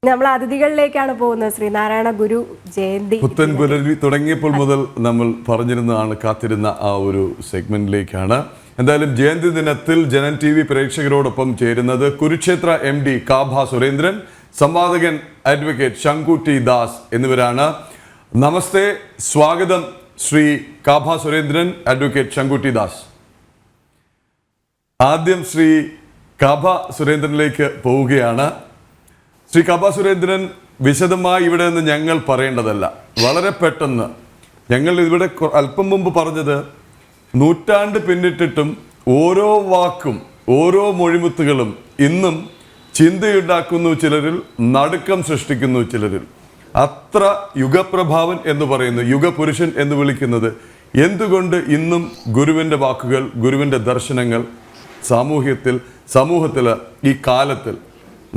നമ്മൾ അതിഥികളിലേക്കാണ് പോകുന്നത്. ശ്രീനാരായണ ഗുരു ജയന്തി പുത്തൻ പുലരി തുടങ്ങിയപ്പോൾ മുതൽ നമ്മൾ പറഞ്ഞിരുന്നതാണ്, കാത്തിരുന്ന ആ ഒരു സെഗ്മെന്റിലേക്കാണ്. എന്തായാലും ജയന്തി ദിനത്തിൽ ജനൻ TV പ്രേക്ഷകരോടൊപ്പം ചേരുന്നത് കുരുക്ഷേത്ര MD കാഭ സുരേന്ദ്രൻ, സംവാദകൻ അഡ്വക്കേറ്റ് ശങ്കുട്ടി ദാസ് എന്നിവരാണ്. നമസ്തേ, സ്വാഗതം ശ്രീ കാഭ സുരേന്ദ്രൻ, അഡ്വക്കേറ്റ് ശങ്കുട്ടി ദാസ്. ആദ്യം ശ്രീ കാഭ സുരേന്ദ്രനിലേക്ക് പോവുകയാണ്. ശ്രീ കാഭ സുരേന്ദ്രൻ, വിശദമായി ഇവിടെ നിന്ന് ഞങ്ങൾ പറയേണ്ടതല്ല, വളരെ പെട്ടെന്ന് ഞങ്ങൾ ഇവിടെ അല്പം മുമ്പ് പറഞ്ഞത്, നൂറ്റാണ്ട് പിന്നിട്ടിട്ടും ഓരോ വാക്കും ഓരോ മൊഴിമുത്തുകളും ഇന്നും ചിന്തയുണ്ടാക്കുന്നു ചിലരിൽ, നടുക്കം സൃഷ്ടിക്കുന്നു ചിലരിൽ. അത്ര യുഗപ്രഭാവൻ എന്ന് പറയുന്നു, യുഗപുരുഷൻ എന്ന് വിളിക്കുന്നത് എന്തുകൊണ്ട് ഇന്നും ഗുരുവിൻ്റെ വാക്കുകൾ, ഗുരുവിൻ്റെ ദർശനങ്ങൾ സമൂഹത്തിൽ ഈ കാലത്തിൽ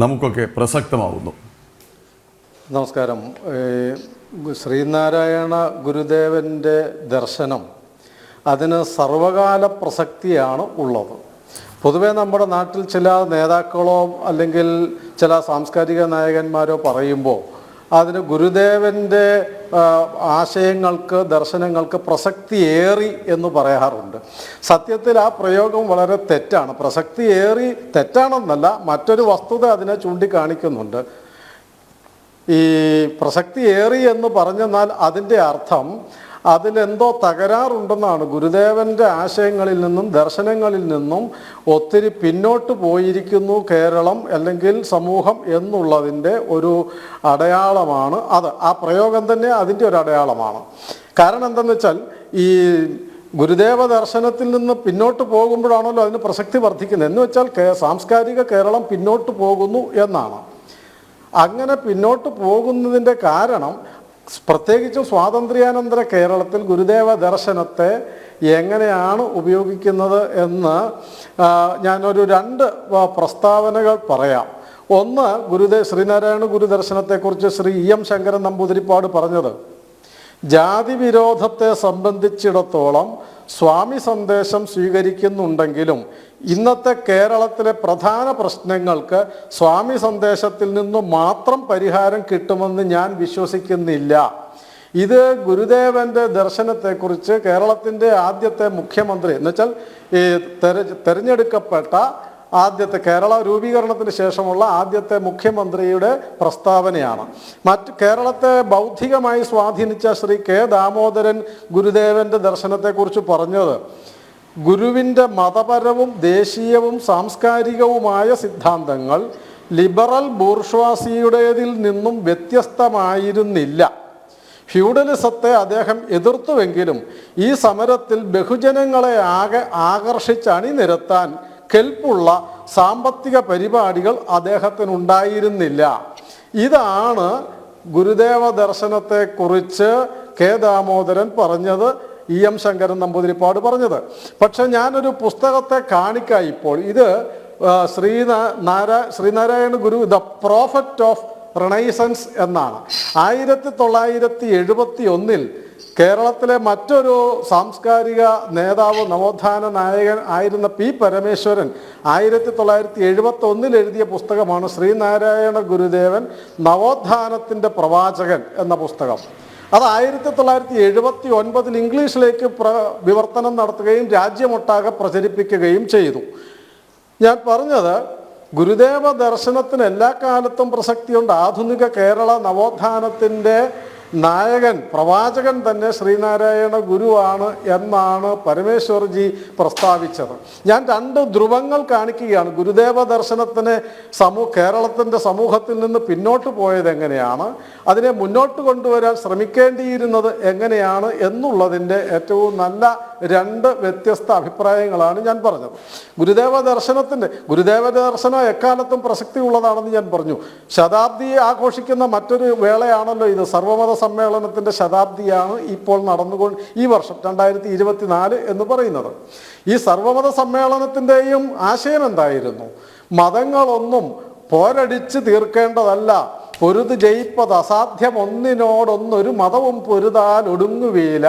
നമുക്കൊക്കെ പ്രസക്തമാവുന്നു? നമസ്കാരം. ശ്രീനാരായണ ഗുരുദേവൻ്റെ ദർശനം അതിന് സർവകാല പ്രസക്തിയാണ് ഉള്ളത്. പൊതുവെ നമ്മുടെ നാട്ടിൽ ചില നേതാക്കളോ അല്ലെങ്കിൽ ചില സാംസ്കാരിക നായകന്മാരോ പറയുമ്പോൾ അതിന് ഗുരുദേവൻ്റെ ആശയങ്ങൾക്ക്, ദർശനങ്ങൾക്ക് പ്രസക്തിയേറി എന്ന് പറയാറുണ്ട്. സത്യത്തിൽ ആ പ്രയോഗം വളരെ തെറ്റാണ്. പ്രസക്തിയേറി തെറ്റാണെന്നല്ല, മറ്റൊരു വസ്തുത അതിനെ ചൂണ്ടിക്കാണിക്കുന്നുണ്ട്. ഈ പ്രസക്തിയേറി എന്ന് പറഞ്ഞെന്നാൽ അതിൻ്റെ അർത്ഥം അതിലെന്തോ തകരാറുണ്ടെന്നാണ്. ഗുരുദേവൻ്റെ ആശയങ്ങളിൽ നിന്നും ദർശനങ്ങളിൽ നിന്നും ഒത്തിരി പിന്നോട്ട് പോയിരിക്കുന്നു കേരളം അല്ലെങ്കിൽ സമൂഹം എന്നുള്ളതിൻ്റെ ഒരു അടയാളമാണ് അത്. ആ പ്രയോഗം തന്നെ അതിൻ്റെ ഒരു അടയാളമാണ്. കാരണം എന്തെന്ന് വെച്ചാൽ, ഈ ഗുരുദേവ ദർശനത്തിൽ നിന്ന് പിന്നോട്ട് പോകുമ്പോഴാണല്ലോ അതിന് പ്രസക്തി വർദ്ധിക്കുന്നത്. എന്ന് വെച്ചാൽ സാംസ്കാരിക കേരളം പിന്നോട്ട് പോകുന്നു എന്നാണ്. അങ്ങനെ പിന്നോട്ട് പോകുന്നതിൻ്റെ കാരണം, പ്രത്യേകിച്ചും സ്വാതന്ത്ര്യാനന്തര കേരളത്തിൽ ഗുരുദേവ ദർശനത്തെ എങ്ങനെയാണ് ഉപയോഗിക്കുന്നത് എന്ന് ഞാനൊരു രണ്ട് പ്രസ്താവനകൾ പറയാം. ഒന്ന്, ശ്രീനാരായണ ഗുരുദർശനത്തെക്കുറിച്ച് ശ്രീ EM ശങ്കരൻ നമ്പൂതിരിപ്പാട് പറഞ്ഞത്, ജാതി വിരോധത്തെ സംബന്ധിച്ചിടത്തോളം സ്വാമി സന്ദേശം സ്വീകരിക്കുന്നുണ്ടെങ്കിലും ഇന്നത്തെ കേരളത്തിലെ പ്രധാന പ്രശ്നങ്ങൾക്ക് സ്വാമി സന്ദേശത്തിൽ നിന്നും മാത്രം പരിഹാരം കിട്ടുമെന്ന് ഞാൻ വിശ്വസിക്കുന്നില്ല. ഇത് ഗുരുദേവൻ്റെ ദർശനത്തെക്കുറിച്ച് കേരളത്തിൻ്റെ ആദ്യത്തെ മുഖ്യമന്ത്രി, എന്നുവെച്ചാൽ ഈ തെരഞ്ഞെടുക്കപ്പെട്ട ആദ്യത്തെ കേരള രൂപീകരണത്തിന് ശേഷമുള്ള ആദ്യത്തെ മുഖ്യമന്ത്രിയുടെ പ്രസ്താവനയാണ്. കേരളത്തെ ബൗദ്ധികമായി സ്വാധീനിച്ച ശ്രീ K ദാമോദരൻ ഗുരുദേവൻ്റെ ദർശനത്തെക്കുറിച്ച് പറഞ്ഞത്, ഗുരുവിൻ്റെ മതപരവും ദേശീയവും സാംസ്കാരികവുമായ സിദ്ധാന്തങ്ങൾ ലിബറൽ ബൂർഷ്വാസിയുടേതിൽ നിന്നും വ്യത്യസ്തമായിരുന്നില്ല. ഫ്യൂഡലിസത്തെ അദ്ദേഹം എതിർത്തുവെങ്കിലും ഈ സമരത്തിൽ ബഹുജനങ്ങളെ ആകർഷിച്ച് അണിനിരത്താൻ കെൽപ്പുള്ള സാമ്പത്തിക പരിപാടികൾ അദ്ദേഹത്തിനുണ്ടായിരുന്നില്ല. ഇതാണ് ഗുരുദേവ ദർശനത്തെക്കുറിച്ച് K ദാമോദരൻ പറഞ്ഞത്, EM ശങ്കരൻ നമ്പൂതിരിപ്പാട് പറഞ്ഞത്. പക്ഷെ ഞാനൊരു പുസ്തകത്തെ കാണിക്കാം ഇപ്പോൾ. ഇത് ശ്രീനാരായണ ഗുരു ദ പ്രോഫറ്റ് ഓഫ് റിനൈസൻസ് എന്നാണ്. 1971 കേരളത്തിലെ മറ്റൊരു സാംസ്കാരിക നേതാവ്, നവോത്ഥാന നായകൻ ആയിരുന്ന P പരമേശ്വരൻ 1971 എഴുതിയ പുസ്തകമാണ് ശ്രീനാരായണ ഗുരുദേവൻ നവോത്ഥാനത്തിൻ്റെ പ്രവാചകൻ എന്ന പുസ്തകം. അത് 1979 ഇംഗ്ലീഷിലേക്ക് വിവർത്തനം നടത്തുകയും രാജ്യമൊട്ടാകെ പ്രചരിപ്പിക്കുകയും ചെയ്തു. ഞാൻ പറഞ്ഞത്, ഗുരുദേവ ദർശനത്തിന് എല്ലാ കാലത്തും പ്രസക്തിയുണ്ട്. ആധുനിക കേരള നവോത്ഥാനത്തിൻ്റെ നായകൻ, പ്രവാചകൻ തന്നെ ശ്രീനാരായണ ഗുരുവാണ് എന്നാണ് പരമേശ്വർജി പ്രസ്താവിച്ചത്. ഞാൻ രണ്ട് ധ്രുവങ്ങൾ കാണിക്കുകയാണ്. ഗുരുദേവ ദർശനത്തിന് കേരളത്തിൻ്റെ സമൂഹത്തിൽ നിന്ന് പിന്നോട്ട് പോയത് എങ്ങനെയാണ്, അതിനെ മുന്നോട്ട് കൊണ്ടുവരാൻ ശ്രമിക്കേണ്ടിയിരുന്നത് എങ്ങനെയാണ് എന്നുള്ളതിൻ്റെ ഏറ്റവും നല്ല രണ്ട് വ്യത്യസ്ത അഭിപ്രായങ്ങളാണ് ഞാൻ പറഞ്ഞത്. ഗുരുദേവ ദർശനം എക്കാലത്തും പ്രസക്തി ഉള്ളതാണെന്ന് ഞാൻ പറഞ്ഞു. ശതാബ്ദി ആഘോഷിക്കുന്ന മറ്റൊരു വേളയാണല്ലോ ഇത്. സർവമത സമ്മേളനത്തിൻ്റെ ശതാബ്ദിയാണ് ഇപ്പോൾ ഈ വർഷം 2024 എന്ന് പറയുന്നത്. ഈ സർവമത സമ്മേളനത്തിൻ്റെയും ആശയം എന്തായിരുന്നു? മതങ്ങളൊന്നും പോരടിച്ച് തീർക്കേണ്ടതല്ല, പൊരുത് ജയിപ്പത് അസാധ്യം ഒന്നിനോടൊന്നൊരു മതവും പൊരുതാൽ ഒടുങ്ങുകയില്ല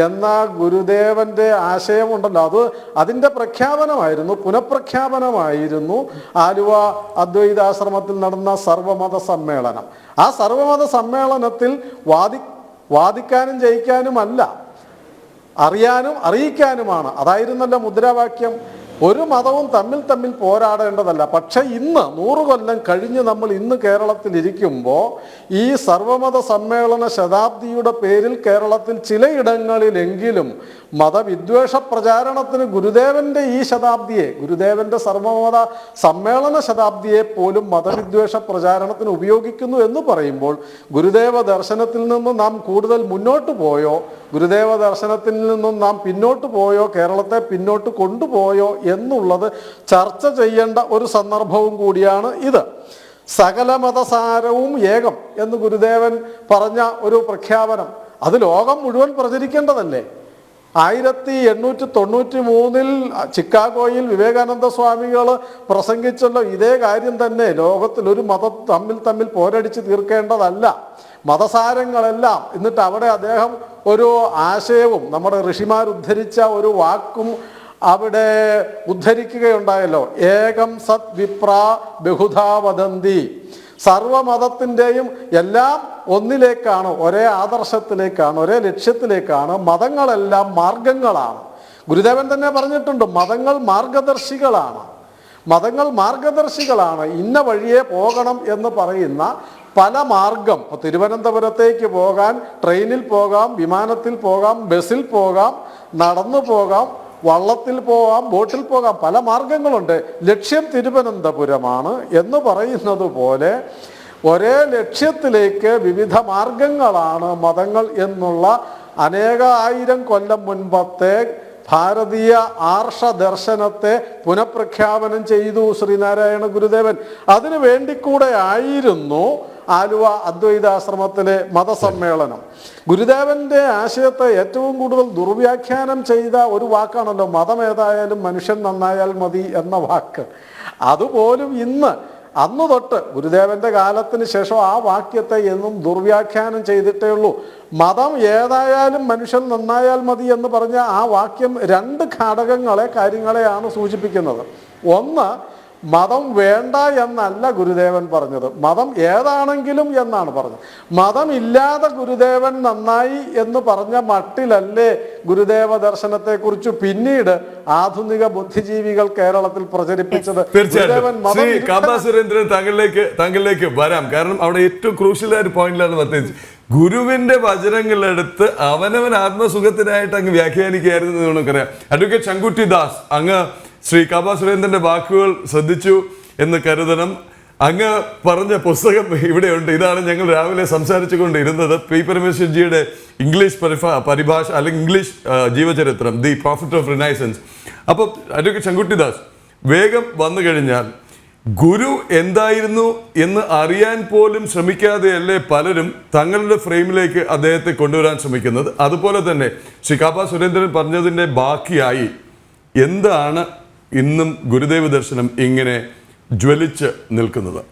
എന്ന ഗുരുദേവന്റെ ആശയമുണ്ടല്ലോ, അതിൻ്റെ പ്രഖ്യാപനമായിരുന്നു, പുനഃപ്രഖ്യാപനമായിരുന്നു ആലുവ അദ്വൈതാശ്രമത്തിൽ നടന്ന സർവമത സമ്മേളനം. ആ സർവമത സമ്മേളനത്തിൽ വാദിക്കാനും ജയിക്കാനുമല്ല, അറിയാനും അറിയിക്കാനുമാണ്. അതായിരുന്നല്ലോ മുദ്രാവാക്യം. ഒരു മതവും തമ്മിൽ പോരാടേണ്ടതല്ല. പക്ഷെ ഇന്ന് 100 കൊല്ലം കഴിഞ്ഞ് നമ്മൾ ഇന്ന് കേരളത്തിൽ ഇരിക്കുമ്പോൾ ഈ സർവമത സമ്മേളന ശതാബ്ദിയുടെ പേരിൽ കേരളത്തിൽ ചിലയിടങ്ങളിലെങ്കിലും മതവിദ്വേഷ പ്രചാരണത്തിന് ഗുരുദേവന്റെ ഈ ശതാബ്ദിയെ, ഗുരുദേവന്റെ സർവമത സമ്മേളന ശതാബ്ദിയെ പോലും മതവിദ്വേഷ പ്രചാരണത്തിന് ഉപയോഗിക്കുന്നു എന്ന് പറയുമ്പോൾ ഗുരുദേവ ദർശനത്തിൽ നിന്നും നാം കൂടുതൽ മുന്നോട്ട് പോയോ, ഗുരുദേവ ദർശനത്തിൽ നിന്നും നാം പിന്നോട്ട് പോയോ, കേരളത്തെ പിന്നോട്ട് കൊണ്ടുപോയോ എന്നുള്ളത് ചർച്ച ചെയ്യേണ്ട ഒരു സന്ദർഭവും കൂടിയാണ് ഇത്. സകല മതസാരവും ഏകം എന്ന് ഗുരുദേവൻ പറഞ്ഞ ഒരു പ്രഖ്യാപനം അത് ലോകം മുഴുവൻ പ്രചരിക്കേണ്ടതല്ലേ? 1893 ചിക്കാഗോയിൽ വിവേകാനന്ദ സ്വാമികൾ പ്രസംഗിച്ചല്ലോ ഇതേ കാര്യം തന്നെ. ലോകത്തിൽ ഒരു മതം തമ്മിൽ പോരടിച്ച് തീർക്കേണ്ടതല്ല, മതസാരങ്ങളെല്ലാം. എന്നിട്ട് അവിടെ അദ്ദേഹം ഒരു ആശയവും നമ്മുടെ ഋഷിമാർ ഉദ്ധരിച്ച ഒരു വാക്കും അവിടെ ഉദ്ധരിക്കുകയുണ്ടായല്ലോ, ഏകം സത് വിപ്രാ ബഹുധാ വദന്തി. സർവമതത്തിൻ്റെയും എല്ലാം ഒന്നിലേക്കാണ്, ഒരേ ആദർശത്തിലേക്കാണ്, ഒരേ ലക്ഷ്യത്തിലേക്കാണ്. മതങ്ങളെല്ലാം മാർഗങ്ങളാണ്. ഗുരുദേവൻ തന്നെ പറഞ്ഞിട്ടുണ്ട്, മതങ്ങൾ മാർഗദർശികളാണ്, മതങ്ങൾ മാർഗദർശികളാണ്. ഇന്ന വഴിയെ പോകണം എന്ന് പറയുന്ന പല മാർഗം, തിരുവനന്തപുരത്തേക്ക് പോകാൻ ട്രെയിനിൽ പോകാം, വിമാനത്തിൽ പോകാം, ബസ്സിൽ പോകാം, നടന്നു പോകാം, വള്ളത്തിൽ പോകാം, ബോട്ടിൽ പോകാം, പല മാർഗങ്ങളുണ്ട്. ലക്ഷ്യം തിരുവനന്തപുരമാണ് എന്ന് പറയുന്നത് പോലെ ഒരേ ലക്ഷ്യത്തിലേക്ക് വിവിധ മാർഗങ്ങളാണ് മതങ്ങൾ എന്നുള്ള അനേകായിരം കൊല്ലം മുൻപത്തെ ഭാരതീയ ആർഷ ദർശനത്തെ പുനഃപ്രഖ്യാപനം ചെയ്തു ശ്രീനാരായണ ഗുരുദേവൻ. അതിനു വേണ്ടിക്കൂടെ ആയിരുന്നു ആലുവ അദ്വൈതാശ്രമത്തിലെ മതസമ്മേളനം. ഗുരുദേവന്റെ ആശയത്തെ ഏറ്റവും കൂടുതൽ ദുർവ്യാഖ്യാനം ചെയ്ത ഒരു വാക്കാണല്ലോ മതം ഏതായാലും മനുഷ്യൻ നന്നായാൽ മതി എന്ന വാക്ക്. അതുപോലും അന്ന് തൊട്ട് ഗുരുദേവന്റെ കാലത്തിന് ശേഷം ആ വാക്യത്തെ എന്നും ദുർവ്യാഖ്യാനം ചെയ്തിട്ടേ ഉള്ളൂ. മതം ഏതായാലും മനുഷ്യൻ നന്നായാൽ മതി എന്ന് പറഞ്ഞ ആ വാക്യം 2 കാര്യങ്ങളെയാണ് സൂചിപ്പിക്കുന്നത്. ഒന്ന്, മതം വേണ്ട എന്നല്ല ഗുരുദേവൻ പറഞ്ഞത്, മതം ഏതാണെങ്കിലും എന്നാണ് പറഞ്ഞത്. മതമില്ലാതെ ഗുരുദേവൻ നന്നായി എന്ന് പറഞ്ഞ മട്ടിലല്ലേ ഗുരുദേവ ദർശനത്തെക്കുറിച്ച് പിന്നീട് ആധുനിക ബുദ്ധിജീവികൾ കേരളത്തിൽ പ്രചരിപ്പിച്ചത്. തീർച്ചയായിട്ടും സുരേന്ദ്രൻ താങ്കളിലേക്ക് വരാം. കാരണം അവിടെ ഏറ്റവും ക്രൂഷ്യലായ ഒരു പോയിന്റിലാണ് പ്രത്യേകിച്ച് ഗുരുവിന്റെ വചനങ്ങളെടുത്ത് അവനവൻ ആത്മസുഖത്തിനായിട്ട് അങ്ങ് വ്യാഖ്യാനിക്കുകയായിരുന്നു എന്ന് നമുക്കറിയാം. അഡ്വക്കേറ്റ് ശങ്കുട്ടി ദാസ്, അങ്ങ് ശ്രീ കാബ സുരേന്ദ്രന്റെ വാക്കുകൾ ശ്രദ്ധിച്ചു എന്ന് കരുതണം. അങ്ങ് പറഞ്ഞ പുസ്തകം ഇവിടെയുണ്ട്. ഇതാണ് ഞങ്ങൾ രാവിലെ സംസാരിച്ചു കൊണ്ടിരുന്നത്, പി പരമേശ്വർജിയുടെ ഇംഗ്ലീഷ് പരിഭാഷ അല്ലെങ്കിൽ ഇംഗ്ലീഷ് ജീവചരിത്രം, ദി പ്രോഫിറ്റ് ഓഫ് റിനൈസൻസ്. അപ്പോൾ അഡ്വക്കേറ്റ് ശങ്കുട്ടി ദാസ്, വേഗം വന്നു കഴിഞ്ഞാൽ ഗുരു എന്തായിരുന്നു എന്ന് അറിയാൻ പോലും ശ്രമിക്കാതെയല്ലേ പലരും തങ്ങളുടെ ഫ്രെയിമിലേക്ക് അദ്ദേഹത്തെ കൊണ്ടുവരാൻ ശ്രമിക്കുന്നത്. അതുപോലെ തന്നെ ശ്രീ കാബ സുരേന്ദ്രൻ പറഞ്ഞതിൻ്റെ ബാക്കിയായി എന്താണ് ഇന്നും ഗുരുദേവ ദർശനം ഇങ്ങനെ ജ്വലിച്ച് നിൽക്കുന്നത്?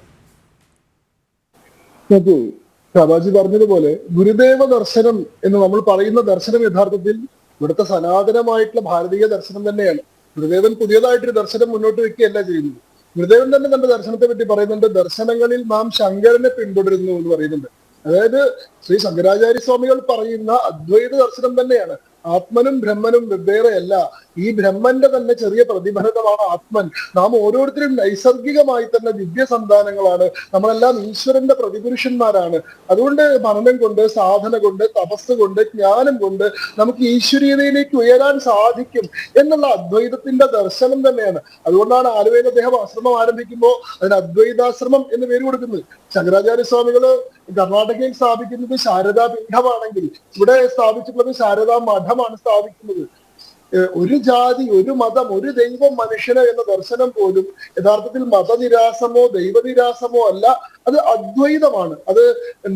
ഷാബാജി പറഞ്ഞതുപോലെ ഗുരുദേവ ദർശനം എന്ന് നമ്മൾ പറയുന്ന ദർശനം യഥാർത്ഥത്തിൽ ഇവിടുത്തെ സനാതനമായിട്ടുള്ള ഭാരതീയ ദർശനം തന്നെയാണ്. ഗുരുദേവൻ പുതിയതായിട്ടൊരു ദർശനം മുന്നോട്ട് വെക്കുകയല്ല ചെയ്യുന്നത്. ഗുരുദേവൻ തന്നെ തന്റെ ദർശനത്തെ പറ്റി പറയുന്നുണ്ട്, ദർശനങ്ങളിൽ നാം ശങ്കരനെ പിന്തുടരുന്നു എന്ന് പറയുന്നുണ്ട്. അതായത് ശ്രീ ശങ്കരാചാര്യ സ്വാമികൾ പറയുന്ന അദ്വൈത ദർശനം തന്നെയാണ്. ആത്മനും ബ്രഹ്മനും വെവ്വേറെയല്ല, ഈ ബ്രഹ്മന്റെ തന്നെ ചെറിയ പ്രതിഫലനമാണ് ആത്മൻ. നാം ഓരോരുത്തരും നൈസർഗികമായി തന്നെ ദിവ്യ സന്താനങ്ങളാണ്, നമ്മളെല്ലാം ഈശ്വരന്റെ പ്രതിപുരുഷന്മാരാണ്. അതുകൊണ്ട് മനനം കൊണ്ട്, സാധന കൊണ്ട്, തപസ് കൊണ്ട്, ജ്ഞാനം കൊണ്ട് നമുക്ക് ഈശ്വരീയതയിലേക്ക് ഉയരാൻ സാധിക്കും എന്നുള്ള അദ്വൈതത്തിന്റെ ദർശനം തന്നെയാണ്. അതുകൊണ്ടാണ് ആലുവയിൽ അദ്ദേഹം ആശ്രമം ആരംഭിക്കുമ്പോൾ അതിന് അദ്വൈതാശ്രമം എന്ന് പേര് കൊടുക്കുന്നത്. ശങ്കരാചാര്യ സ്വാമികള് കർണാടകയിൽ സ്ഥാപിക്കുന്നത് ശാരദാ പീഠമാണെങ്കിൽ ഇവിടെ സ്ഥാപിച്ചിട്ടുള്ളത് ശാരദാ മഠമാണ് സ്ഥാപിക്കുന്നത്. ഒരു ജാതി, ഒരു മതം, ഒരു ദൈവം, മനുഷ്യന് എന്ന ദർശനം പോലും യഥാർത്ഥത്തിൽ മതനിരാസമോ ദൈവനിരാസമോ അല്ല, അത് അദ്വൈതമാണ്, അത്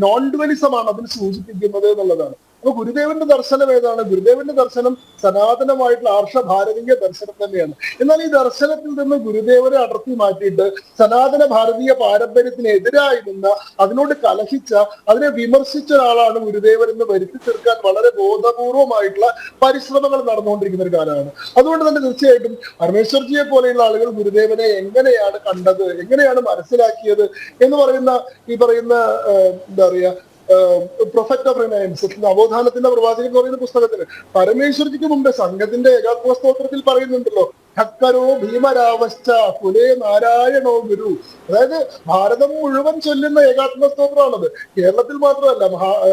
നോൺ ഡ്വലിസമാണ് അതിന് സൂചിപ്പിക്കുന്നത് എന്നുള്ളതാണ്. അപ്പൊ ഗുരുദേവന്റെ ദർശനം ഏതാണ്? ഗുരുദേവന്റെ ദർശനം സനാതനമായിട്ടുള്ള ആർഷ ഭാരതീയ ദർശനം തന്നെയാണ്. എന്നാൽ ഈ ദർശനത്തിൽ നിന്ന് ഗുരുദേവനെ അടർത്തി മാറ്റിയിട്ട് സനാതന ഭാരതീയ പാരമ്പര്യത്തിനെതിരായി നിന്ന, അതിനോട് കലഹിച്ച, അതിനെ വിമർശിച്ച ഒരാളാണ് ഗുരുദേവൻ എന്ന് വരുത്തി തീർക്കാൻ വളരെ ബോധപൂർവമായിട്ടുള്ള പരിശ്രമങ്ങൾ നടന്നുകൊണ്ടിരിക്കുന്ന ഒരു കാലമാണ്. അതുകൊണ്ട് തന്നെ തീർച്ചയായിട്ടും പരമേശ്വർജിയെ പോലെയുള്ള ആളുകൾ ഗുരുദേവനെ എങ്ങനെയാണ് കണ്ടത്, എങ്ങനെയാണ് മനസ്സിലാക്കിയത് എന്ന് പറയുന്ന ഈ പറയുന്ന എന്താ പറയാ പ്രൊഫറ്റ് ഓഫ് റിനയൻസ്, നവോത്ഥാനത്തിന്റെ പ്രവാചകൻ എന്ന് പറയുന്ന പുസ്തകത്തിന് പരമേശ്വർജിക്ക് മുമ്പ് സംഘത്തിന്റെ ഏകാത്മ സ്തോത്രത്തിൽ പറയുന്നുണ്ടല്ലോ, ഹക്കരോ ഭീമരാവശ്ച കുലേ നാരായണോ ഗുരു. അതായത് ഭാരതം മുഴുവൻ ചൊല്ലുന്ന ഏകാത്മ സ്തോത്രമാണത്. കേരളത്തിൽ മാത്രമല്ല,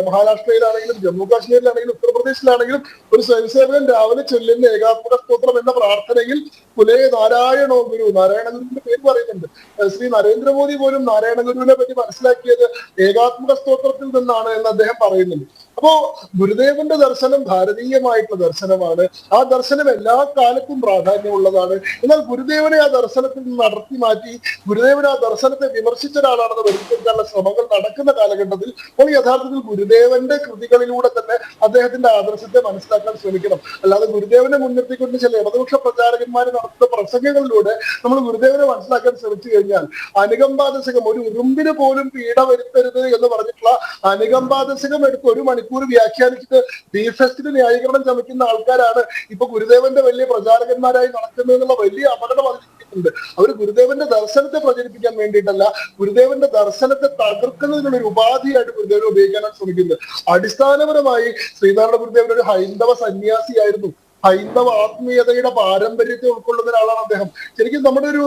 മഹാരാഷ്ട്രയിലാണെങ്കിലും ജമ്മു കാശ്മീരിലാണെങ്കിലും ഉത്തർപ്രദേശിലാണെങ്കിലും ഒരു സ്വയംസേവകൻ രാവിലെ ചൊല്ലുന്ന ഏകാത്മക സ്തോത്രം എന്ന പ്രാർത്ഥനയിൽ കുലേ നാരായണോ ഗുരു, നാരായണ ഗുരുവിന്റെ പേര് പറയുന്നുണ്ട്. ശ്രീ നരേന്ദ്രമോദി പോലും നാരായണ ഗുരുവിനെ പറ്റി മനസ്സിലാക്കിയത് ഏകാത്മക സ്തോത്രത്തിൽ നിന്നാണ് എന്ന് അദ്ദേഹം പറയുന്നുണ്ട്. അപ്പോ ഗുരുദേവന്റെ ദർശനം ഭാരതീയമായിട്ടുള്ള ദർശനമാണ്. ആ ദർശനം എല്ലാ കാലത്തും പ്രാധാന്യമുള്ളതാണ്. എന്നാൽ ഗുരുദേവനെ ആ ദർശനത്തിൽ നിന്ന് നടത്തി മാറ്റി ഗുരുദേവൻ ആ ദർശനത്തെ വിമർശിച്ച ഒരാളാണെന്ന് വരുത്തിക്കാനുള്ള ശ്രമങ്ങൾ നടക്കുന്ന കാലഘട്ടത്തിൽ അപ്പോൾ യഥാർത്ഥത്തിൽ ഗുരുദേവന്റെ കൃതികളിലൂടെ തന്നെ അദ്ദേഹത്തിന്റെ ആദർശത്തെ മനസ്സിലാക്കാൻ ശ്രമിക്കണം. അല്ലാതെ ഗുരുദേവനെ മുൻനിർത്തിക്കൊണ്ട് ചില ഇടതുപക്ഷ പ്രചാരകന്മാർ നടത്തുന്ന പ്രസംഗങ്ങളിലൂടെ നമ്മൾ ഗുരുദേവനെ മനസ്സിലാക്കാൻ ശ്രമിച്ചു കഴിഞ്ഞാൽ അനുകമ്പാദശകം, ഒരു ഉറുമ്പിന് പോലും പീഡ വരുത്തരുത് എന്ന് പറഞ്ഞിട്ടുള്ള അനുകമ്പാദശകം എടുത്ത് 1 മണിക്കൂർ വ്യാഖ്യാനിച്ചിട്ട് ബീഫ് ഫെസ്റ്റിന് ന്യായീകരണം ചമയ്ക്കുന്ന ആൾക്കാരാണ് ഇപ്പൊ ഗുരുദേവന്റെ വലിയ പ്രചാരകന്മാരായി നടക്കുന്നതെന്നുള്ള വലിയ അപകടം അതിലിരിക്കുന്നുണ്ട്. അവർ ഗുരുദേവന്റെ ദർശനത്തെ പ്രചരിപ്പിക്കാൻ വേണ്ടിയിട്ടല്ല, ഗുരുദേവന്റെ ദർശനത്തെ തകർക്കുന്നതിനുള്ള ഒരു ഉപാധിയായിട്ട് ഗുരുദേവൻ ഉപയോഗിക്കാനാണ് ശ്രമിക്കുന്നത്. അടിസ്ഥാനപരമായി ശ്രീനാരായണ ഗുരുദേവൻ ഒരു ഹൈന്ദവ സന്യാസിയായിരുന്നു. ഹൈന്ദവ ആത്മീയതയുടെ പാരമ്പര്യത്തെ ഉൾക്കൊള്ളുന്ന ഒരാളാണ് അദ്ദേഹം. ശരിക്കും നമ്മുടെ ഒരു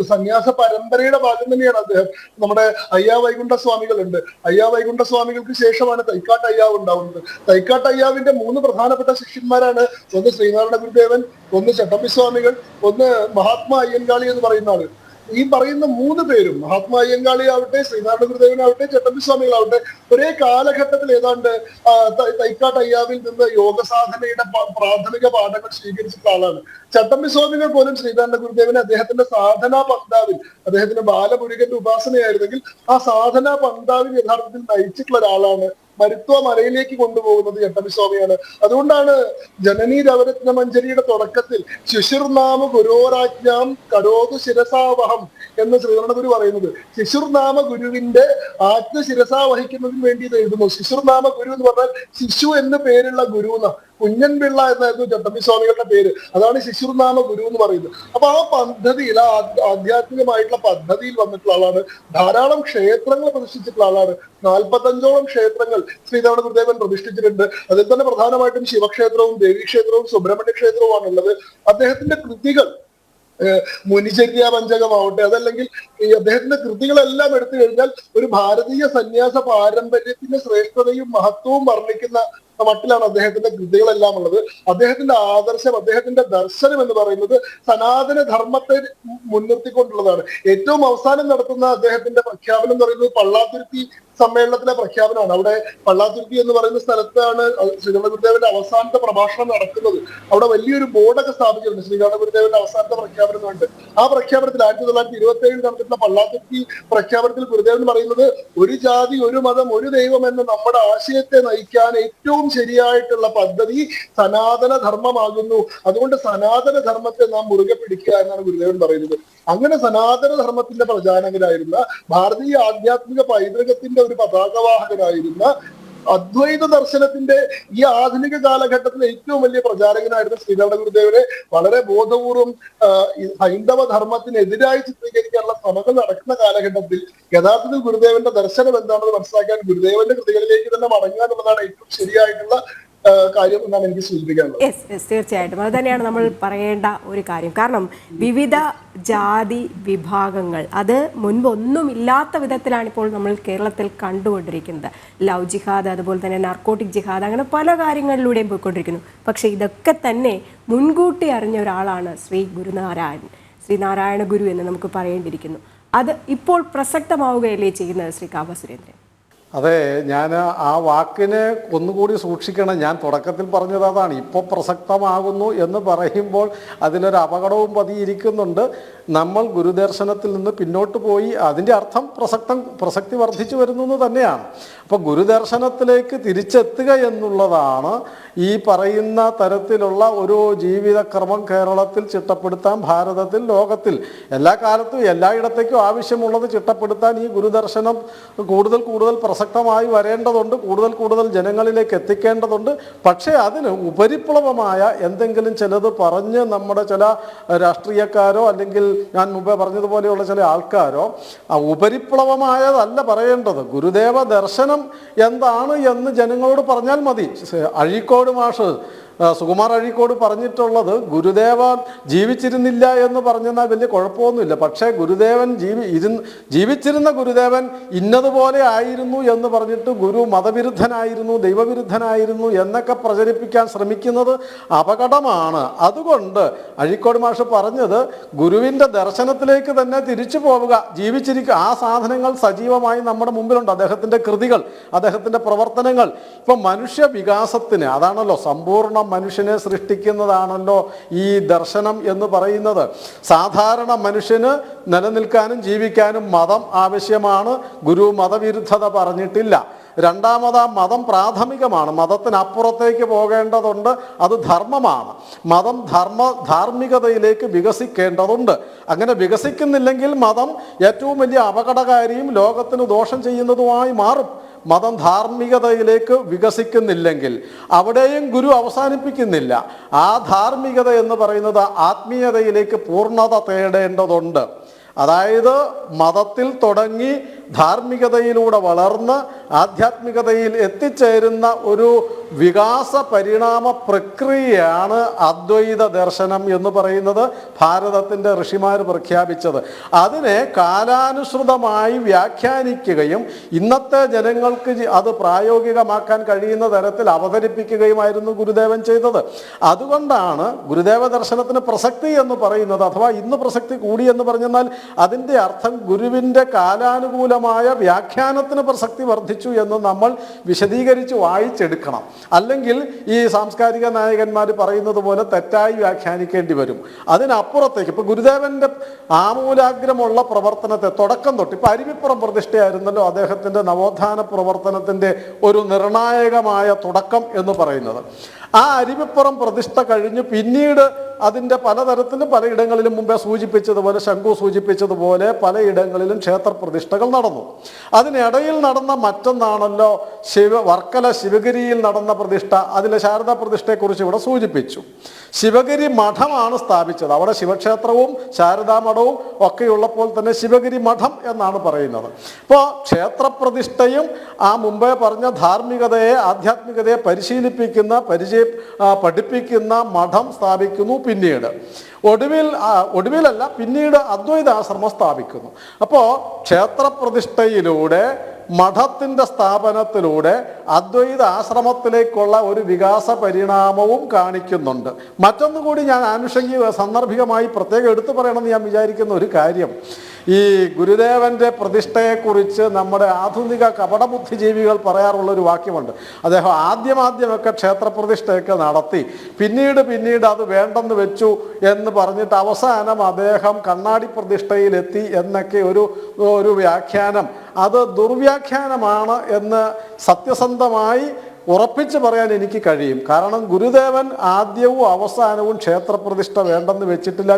സന്യാസ പരമ്പരയുടെ ഭാഗം തന്നെയാണ് അദ്ദേഹം. നമ്മുടെ അയ്യാ വൈകുണ്ഠ സ്വാമികളുണ്ട്. അയ്യാ വൈകുണ്ഠ സ്വാമികൾക്ക് ശേഷമാണ് തൈക്കാട്ട് അയ്യാവ് ഉണ്ടാവുന്നത്. തൈക്കാട്ട് അയ്യാവിന്റെ 3 പ്രധാനപ്പെട്ട ശിഷ്യന്മാരാണ്. ഒന്ന് ശ്രീനാരായണ ഗുരുദേവൻ, ഒന്ന് ചട്ടമ്പി സ്വാമികൾ, ഒന്ന് മഹാത്മാ അയ്യങ്കാളി എന്ന് പറയുന്ന ആള്. ഈ പറയുന്ന 3 പേരും, മഹാത്മാ അയ്യങ്കാളി ആവട്ടെ, ശ്രീനാരായണ ഗുരുദേവനാവട്ടെ, ചട്ടമ്പി സ്വാമികളാവട്ടെ, ഒരേ കാലഘട്ടത്തിൽ ഏതാണ്ട് തൈക്കാട്ട് അയ്യാവിൽ നിന്ന് യോഗ സാധനയുടെ പ്രാഥമിക പാഠങ്ങൾ സ്വീകരിച്ചിട്ടുള്ള ആളാണ്. ചട്ടമ്പി സ്വാമികൾ പോലും ശ്രീനാരായണ ഗുരുദേവനെ അദ്ദേഹത്തിന്റെ സാധനാ പന്താവിൽ, അദ്ദേഹത്തിന്റെ ബാലമുരുകന്റെ ഉപാസനയായിരുന്നെങ്കിൽ ആ സാധനാ പന്താവിൽ യഥാർത്ഥത്തിൽ നയിച്ചിട്ടുള്ള ഒരാളാണ്. മരുത്വ മലയിലേക്ക് കൊണ്ടുപോകുന്നത് ചട്ടമ്പി സ്വാമിയാണ്. അതുകൊണ്ടാണ് ജനനീ നവരത്ന മഞ്ജരിയുടെ തുടക്കത്തിൽ ശിശുർനാമ ഗുരോരാജ്ഞാം കരോതു ശിരസാവഹം എന്ന് ശ്രീനാരായണ ഗുരു പറയുന്നത്. ശിശുർനാമ ഗുരുവിന്റെ ആജ്ഞ ശിരസാ വഹിക്കുന്നതിന് വേണ്ടി ഇത് എഴുതുന്നു. ശിശുർനാമ ഗുരു എന്ന് പറഞ്ഞാൽ ശിശു എന്ന് പേരുള്ള ഗുരു എന്ന, കുഞ്ഞൻ പിള്ള എന്നായിരുന്നു ചട്ടമ്പി സ്വാമികളുടെ പേര്. അതാണ് ശിശുർനാമ ഗുരു എന്ന് പറയുന്നത്. അപ്പൊ ആ പദ്ധതിയിൽ, ആ ആധ്യാത്മികമായിട്ടുള്ള പദ്ധതിയിൽ വന്നിട്ടുള്ള ആളാണ്. ധാരാളം ക്ഷേത്രങ്ങൾ പ്രതിഷ്ഠിച്ചിട്ടുള്ള ആളാണ്. 45ഓളം ക്ഷേത്രങ്ങൾ ശ്രീനാരായണ ഗുരുദേവൻ പ്രതിഷ്ഠിച്ചിട്ടുണ്ട്. അതിൽ തന്നെ പ്രധാനമായിട്ടും ശിവക്ഷേത്രവും ദേവീക്ഷേത്രവും സുബ്രഹ്മണ്യ ക്ഷേത്രവുമാണുള്ളത്. അദ്ദേഹത്തിന്റെ കൃതികൾ മുനിചര്യ പഞ്ചകമാവട്ടെ, അതല്ലെങ്കിൽ ഈ അദ്ദേഹത്തിന്റെ കൃതികളെല്ലാം എടുത്തു കഴിഞ്ഞാൽ ഒരു ഭാരതീയ സന്യാസ പാരമ്പര്യത്തിന്റെ ശ്രേഷ്ഠതയും മഹത്വവും വർണ്ണിക്കുന്ന മട്ടിലാണ് അദ്ദേഹത്തിന്റെ കൃതികളെല്ലാം ഉള്ളത്. അദ്ദേഹത്തിന്റെ ആദർശം, അദ്ദേഹത്തിന്റെ ദർശനം എന്ന് പറയുന്നത് സനാതന ധർമ്മത്തെ മുൻനിർത്തിക്കൊണ്ടുള്ളതാണ്. ഏറ്റവും അവസാനം നടത്തുന്ന അദ്ദേഹത്തിന്റെ പ്രഖ്യാപനം എന്ന് പറയുന്നത് പള്ളാത്തുരുത്തി സമ്മേളനത്തിലെ പ്രഖ്യാപനമാണ്. അവിടെ പള്ളാത്തുരുത്തി എന്ന് പറയുന്ന സ്ഥലത്താണ് ശ്രീനാരായണ ഗുരുദേവന്റെ അവസാനത്തെ പ്രഭാഷണം നടക്കുന്നത്. അവിടെ വലിയൊരു ബോർഡൊക്കെ സ്ഥാപിച്ചിട്ടുണ്ട് ശ്രീനാരായണ ഗുരുദേവന്റെ അവസാനത്തെ പ്രഖ്യാപനം കൊണ്ട്. ആ പ്രഖ്യാപനത്തിൽ 1927 നടന്നിട്ടുള്ള പള്ളാത്തുരുത്തി പ്രഖ്യാപനത്തിൽ ഗുരുദേവൻ പറയുന്നത്, ഒരു ജാതി, ഒരു മതം, ഒരു ദൈവം എന്ന നമ്മുടെ ആശയത്തെ നയിക്കാൻ ഏറ്റവും ശരിയായിട്ടുള്ള പദ്ധതി സനാതന ധർമ്മമാകുന്നു. അതുകൊണ്ട് സനാതന ധർമ്മത്തെ നാം മുറുകെ പിടിക്കുക എന്നാണ് ഗുരുദേവൻ പറയുന്നത്. അങ്ങനെ സനാതന ധർമ്മത്തിന്റെ പ്രചാരകനായിരുന്ന, ഭാരതീയ ആധ്യാത്മിക പൈതൃകത്തിന്റെ ഒരു പതാകവാഹകനായിരുന്ന, അദ്വൈത ദർശനത്തിന്റെ ഈ ആധുനിക കാലഘട്ടത്തിലെ ഏറ്റവും വലിയ പ്രചാരകനായിരുന്ന ശ്രീനാരായണ ഗുരുദേവനെ വളരെ ബോധപൂർവം ഹൈന്ദവ ധർമ്മത്തിനെതിരായി ചിത്രീകരിക്കാനുള്ള ശ്രമങ്ങൾ നടക്കുന്ന കാലഘട്ടത്തിൽ യഥാർത്ഥത്തിൽ ഗുരുദേവന്റെ ദർശനം എന്താണെന്ന് മനസ്സിലാക്കാൻ ഗുരുദേവന്റെ കൃതികളിലേക്ക് തന്നെ മടങ്ങുക എന്നുള്ളതാണ് ഏറ്റവും ശരിയായിട്ടുള്ള കാര്യം എന്നാണ് എനിക്ക് സൂചിപ്പിക്കാനുള്ളത്. യെസ്, തീർച്ചയായിട്ടും അത് തന്നെയാണ് നമ്മൾ പറയേണ്ട ഒരു കാര്യം. കാരണം വിവിധ ജാതി വിഭാഗങ്ങൾ അത് മുൻപൊന്നുമില്ലാത്ത വിധത്തിലാണ് ഇപ്പോൾ നമ്മൾ കേരളത്തിൽ കണ്ടുകൊണ്ടിരിക്കുന്നത്. ലവ് ജിഹാദ്, അതുപോലെ തന്നെ നാർക്കോട്ടിക് ജിഹാദ്, അങ്ങനെ പല കാര്യങ്ങളിലൂടെയും പോയിക്കൊണ്ടിരിക്കുന്നു. പക്ഷേ ഇതൊക്കെ തന്നെ മുൻകൂട്ടി അറിഞ്ഞ ഒരാളാണ് ശ്രീനാരായണ ഗുരു എന്ന് നമുക്ക് പറയേണ്ടിയിരിക്കുന്നു. അത് ഇപ്പോൾ പ്രസക്തമാവുകയല്ലേ ചെയ്യുന്നത് ശ്രീ കാബ സുരേന്ദ്രൻ? അതെ, ഞാൻ ആ വാക്കിനെ ഒന്നുകൂടി സൂക്ഷിക്കണം. ഞാൻ തുടക്കത്തിൽ പറഞ്ഞത് അതാണ്. ഇപ്പോൾ പ്രസക്തമാകുന്നു എന്ന് പറയുമ്പോൾ അതിലൊരു അപകടവും പതിയിരിക്കുന്നുണ്ട്. നമ്മൾ ഗുരുദർശനത്തിൽ നിന്ന് പിന്നോട്ട് പോയി അതിൻ്റെ അർത്ഥം പ്രസക്തി വർദ്ധിച്ചു വരുന്നു എന്ന് തന്നെയാണ്. അപ്പോൾ ഗുരുദർശനത്തിലേക്ക് തിരിച്ചെത്തുക എന്നുള്ളതാണ് ഈ പറയുന്ന തരത്തിലുള്ള ഒരു ജീവിതക്രമം കേരളത്തിൽ ചിട്ടപ്പെടുത്താൻ, ഭാരതത്തിൽ, ലോകത്തിൽ എല്ലാ കാലത്തും എല്ലായിടത്തേക്കും ആവശ്യമുള്ളത് ചിട്ടപ്പെടുത്താൻ ഈ ഗുരുദർശനം കൂടുതൽ പ്രസക്തമായി വരേണ്ടതുണ്ട്, കൂടുതൽ ജനങ്ങളിലേക്ക് എത്തിക്കേണ്ടതുണ്ട്. പക്ഷേ അതിന് ഉപരിപ്ലവമായ എന്തെങ്കിലും ചിലത് പറഞ്ഞ് നമ്മുടെ ചില രാഷ്ട്രീയക്കാരോ അല്ലെങ്കിൽ ഞാൻ മുമ്പേ പറഞ്ഞതുപോലെയുള്ള ചില ആൾക്കാരോ ഉപരിപ്ലവമായതല്ല പറയേണ്ടത്. ഗുരുദേവ ദർശനം എന്താണ് എന്ന് ജനങ്ങളോട് പറഞ്ഞാൽ മതി. അഴീക്കോട് മാഷ് സുകുമാർ അഴീക്കോട് പറഞ്ഞിട്ടുള്ളത് ഗുരുദേവൻ ജീവിച്ചിരുന്നില്ല എന്ന് പറഞ്ഞാൽ വലിയ കുഴപ്പമൊന്നുമില്ല. പക്ഷേ ഗുരുദേവൻ ജീവിച്ചിരുന്ന ഗുരുദേവൻ ഇന്നതുപോലെ ആയിരുന്നു എന്ന് പറഞ്ഞിട്ട് ഗുരു മതവിരുദ്ധനായിരുന്നു, ദൈവവിരുദ്ധനായിരുന്നു എന്നൊക്കെ പ്രചരിപ്പിക്കാൻ ശ്രമിക്കുന്നത് അപകടമാണ്. അതുകൊണ്ട് അഴീക്കോട് മാഷ് പറഞ്ഞത് ഗുരുവിൻ്റെ ദർശനത്തിലേക്ക് തന്നെ തിരിച്ചു പോവുക, ജീവിച്ചിരിക്കുക. ആ സാധനങ്ങൾ സജീവമായി നമ്മുടെ മുമ്പിലുണ്ട്. അദ്ദേഹത്തിൻ്റെ കൃതികൾ, അദ്ദേഹത്തിൻ്റെ പ്രവർത്തനങ്ങൾ. ഇപ്പം മനുഷ്യ വികാസത്തിന് അതാണല്ലോ സമ്പൂർണ്ണ മനുഷ്യനെ സൃഷ്ടിക്കുന്നതാണല്ലോ ഈ ദർശനം എന്ന് പറയുന്നത്. സാധാരണ മനുഷ്യന് നിലനിൽക്കാനും ജീവിക്കാനും മതം ആവശ്യമാണ്. ഗുരു മതവിരുദ്ധത പറഞ്ഞിട്ടില്ല. രണ്ടാമത് മതം പ്രാഥമികമാണ്, മതത്തിനപ്പുറത്തേക്ക് പോകേണ്ടതുണ്ട്, അത് ധർമ്മമാണ്. മതം ധാർമ്മികതയിലേക്ക് വികസിക്കേണ്ടതുണ്ട്. അങ്ങനെ വികസിക്കുന്നില്ലെങ്കിൽ മതം ഏറ്റവും വലിയ അപകടകാരിയും ലോകത്തിന് ദോഷം ചെയ്യുന്നതുമായി മാറും. മതം ധാർമ്മികതയിലേക്ക് വികസിക്കുന്നില്ലെങ്കിൽ അവിടെയും ഗുരു അവസാനിപ്പിക്കുന്നില്ല. ആ ധാർമ്മികത എന്ന് പറയുന്നത് ആത്മീയതയിലേക്ക് പൂർണ്ണത തേടേണ്ടതുണ്ട്. അതായത് മതത്തിൽ തുടങ്ങി ധാർമ്മികതയിലൂടെ വളർന്ന് ആധ്യാത്മികതയിൽ എത്തിച്ചേരുന്ന ഒരു വികാസ പരിണാമ പ്രക്രിയയാണ് അദ്വൈത ദർശനം എന്ന് പറയുന്നത് ഭാരതത്തിൻ്റെ ഋഷിമാർ പ്രഖ്യാപിച്ചത്. അതിനെ കാലാനുസൃതമായി വ്യാഖ്യാനിക്കുകയും ഇന്നത്തെ ജനങ്ങൾക്ക് അത് പ്രായോഗികമാക്കാൻ കഴിയുന്ന തരത്തിൽ അവതരിപ്പിക്കുകയുമായിരുന്നു ഗുരുദേവൻ ചെയ്തത്. അതുകൊണ്ടാണ് ഗുരുദേവ ദർശനത്തിന് പ്രസക്തി എന്ന് പറയുന്നത്. അഥവാ ഇന്ന് പ്രസക്തി കൂടി എന്ന് പറഞ്ഞാൽ അതിൻ്റെ അർത്ഥം ഗുരുവിൻ്റെ കാലാനുകൂലമായ വ്യാഖ്യാനത്തിന് പ്രസക്തി വർദ്ധിച്ചു എന്ന് നമ്മൾ വിശദീകരിച്ച് വായിച്ചെടുക്കണം. അല്ലെങ്കിൽ ഈ സാംസ്കാരിക നായകന്മാർ പറയുന്നത് പോലെ തെറ്റായി വ്യാഖ്യാനിക്കേണ്ടി വരും. അതിനപ്പുറത്തേക്ക് ഇപ്പോൾ ഗുരുദേവൻ്റെ ആമൂലാഗ്രമുള്ള പ്രവർത്തനത്തെ തുടക്കം തൊട്ട് ഇപ്പോൾ അരുവിപ്പുറം പ്രതിഷ്ഠയായിരുന്നല്ലോ അദ്ദേഹത്തിൻ്റെ നവോത്ഥാന പ്രവർത്തനത്തിൻ്റെ ഒരു നിർണായകമായ തുടക്കം എന്ന് പറയുന്നത്. ആ അരുവിപ്പുറം പ്രതിഷ്ഠ കഴിഞ്ഞ് പിന്നീട് അതിൻ്റെ പലതരത്തിലും പലയിടങ്ങളിലും മുമ്പേ സൂചിപ്പിച്ചതുപോലെ, ശംഖു സൂചിപ്പിച്ചതുപോലെ പലയിടങ്ങളിലും ക്ഷേത്രപ്രതിഷ്ഠകൾ നടന്നു. അതിനിടയിൽ നടന്ന മറ്റൊന്നാണല്ലോ വർക്കല ശിവഗിരിയിൽ നടന്ന പ്രതിഷ്ഠ. അതിലെ ശാരദാ പ്രതിഷ്ഠയെക്കുറിച്ച് ഇവിടെ സൂചിപ്പിച്ചു. ശിവഗിരി മഠമാണ് സ്ഥാപിച്ചത്. അവിടെ ശിവക്ഷേത്രവും ശാരദാ മഠവും ഒക്കെയുള്ളപ്പോൾ തന്നെ ശിവഗിരി മഠം എന്നാണ് പറയുന്നത്. അപ്പോൾ ക്ഷേത്രപ്രതിഷ്ഠയും ആ മുമ്പേ പറഞ്ഞ ധാർമ്മികതയെ, ആധ്യാത്മികതയെ പഠിപ്പിക്കുന്ന മഠം സ്ഥാപിക്കുന്നു. പിന്നീട് അദ്വൈതാശ്രമം സ്ഥാപിക്കുന്നു. അപ്പോൾ ക്ഷേത്രപ്രതിഷ്ഠയിലൂടെ, മഠത്തിൻ്റെ സ്ഥാപനത്തിലൂടെ അദ്വൈത ആശ്രമത്തിലേക്കുള്ള ഒരു വികാസ പരിണാമവും കാണിക്കുന്നുണ്ട്. മറ്റൊന്നുകൂടി ഞാൻ സാന്ദർഭികമായി പ്രത്യേകം എടുത്തു പറയണമെന്ന് ഞാൻ വിചാരിക്കുന്ന ഒരു കാര്യം, ഈ ഗുരുദേവൻ്റെ പ്രതിഷ്ഠയെക്കുറിച്ച് നമ്മുടെ ആധുനിക കപടബുദ്ധിജീവികൾ പറയാറുള്ളൊരു വാക്യമുണ്ട്. അദ്ദേഹം ആദ്യമൊക്കെ ക്ഷേത്രപ്രതിഷ്ഠയൊക്കെ നടത്തി, പിന്നീട് അത് വേണ്ടെന്ന് വെച്ചു എന്ന് പറഞ്ഞിട്ട് അവസാനം അദ്ദേഹം കണ്ണാടി പ്രതിഷ്ഠയിലെത്തി എന്നൊക്കെ ഒരു വ്യാഖ്യാനം, അത് ദുർവ്യാഖ്യാനമാണ് എന്ന് സത്യസന്ധമായി ഉറപ്പിച്ച് പറയാൻ എനിക്ക് കഴിയും. കാരണം ഗുരുദേവൻ ആദ്യവും അവസാനവും ക്ഷേത്രപ്രതിഷ്ഠ വേണ്ടെന്ന് വെച്ചിട്ടില്ല.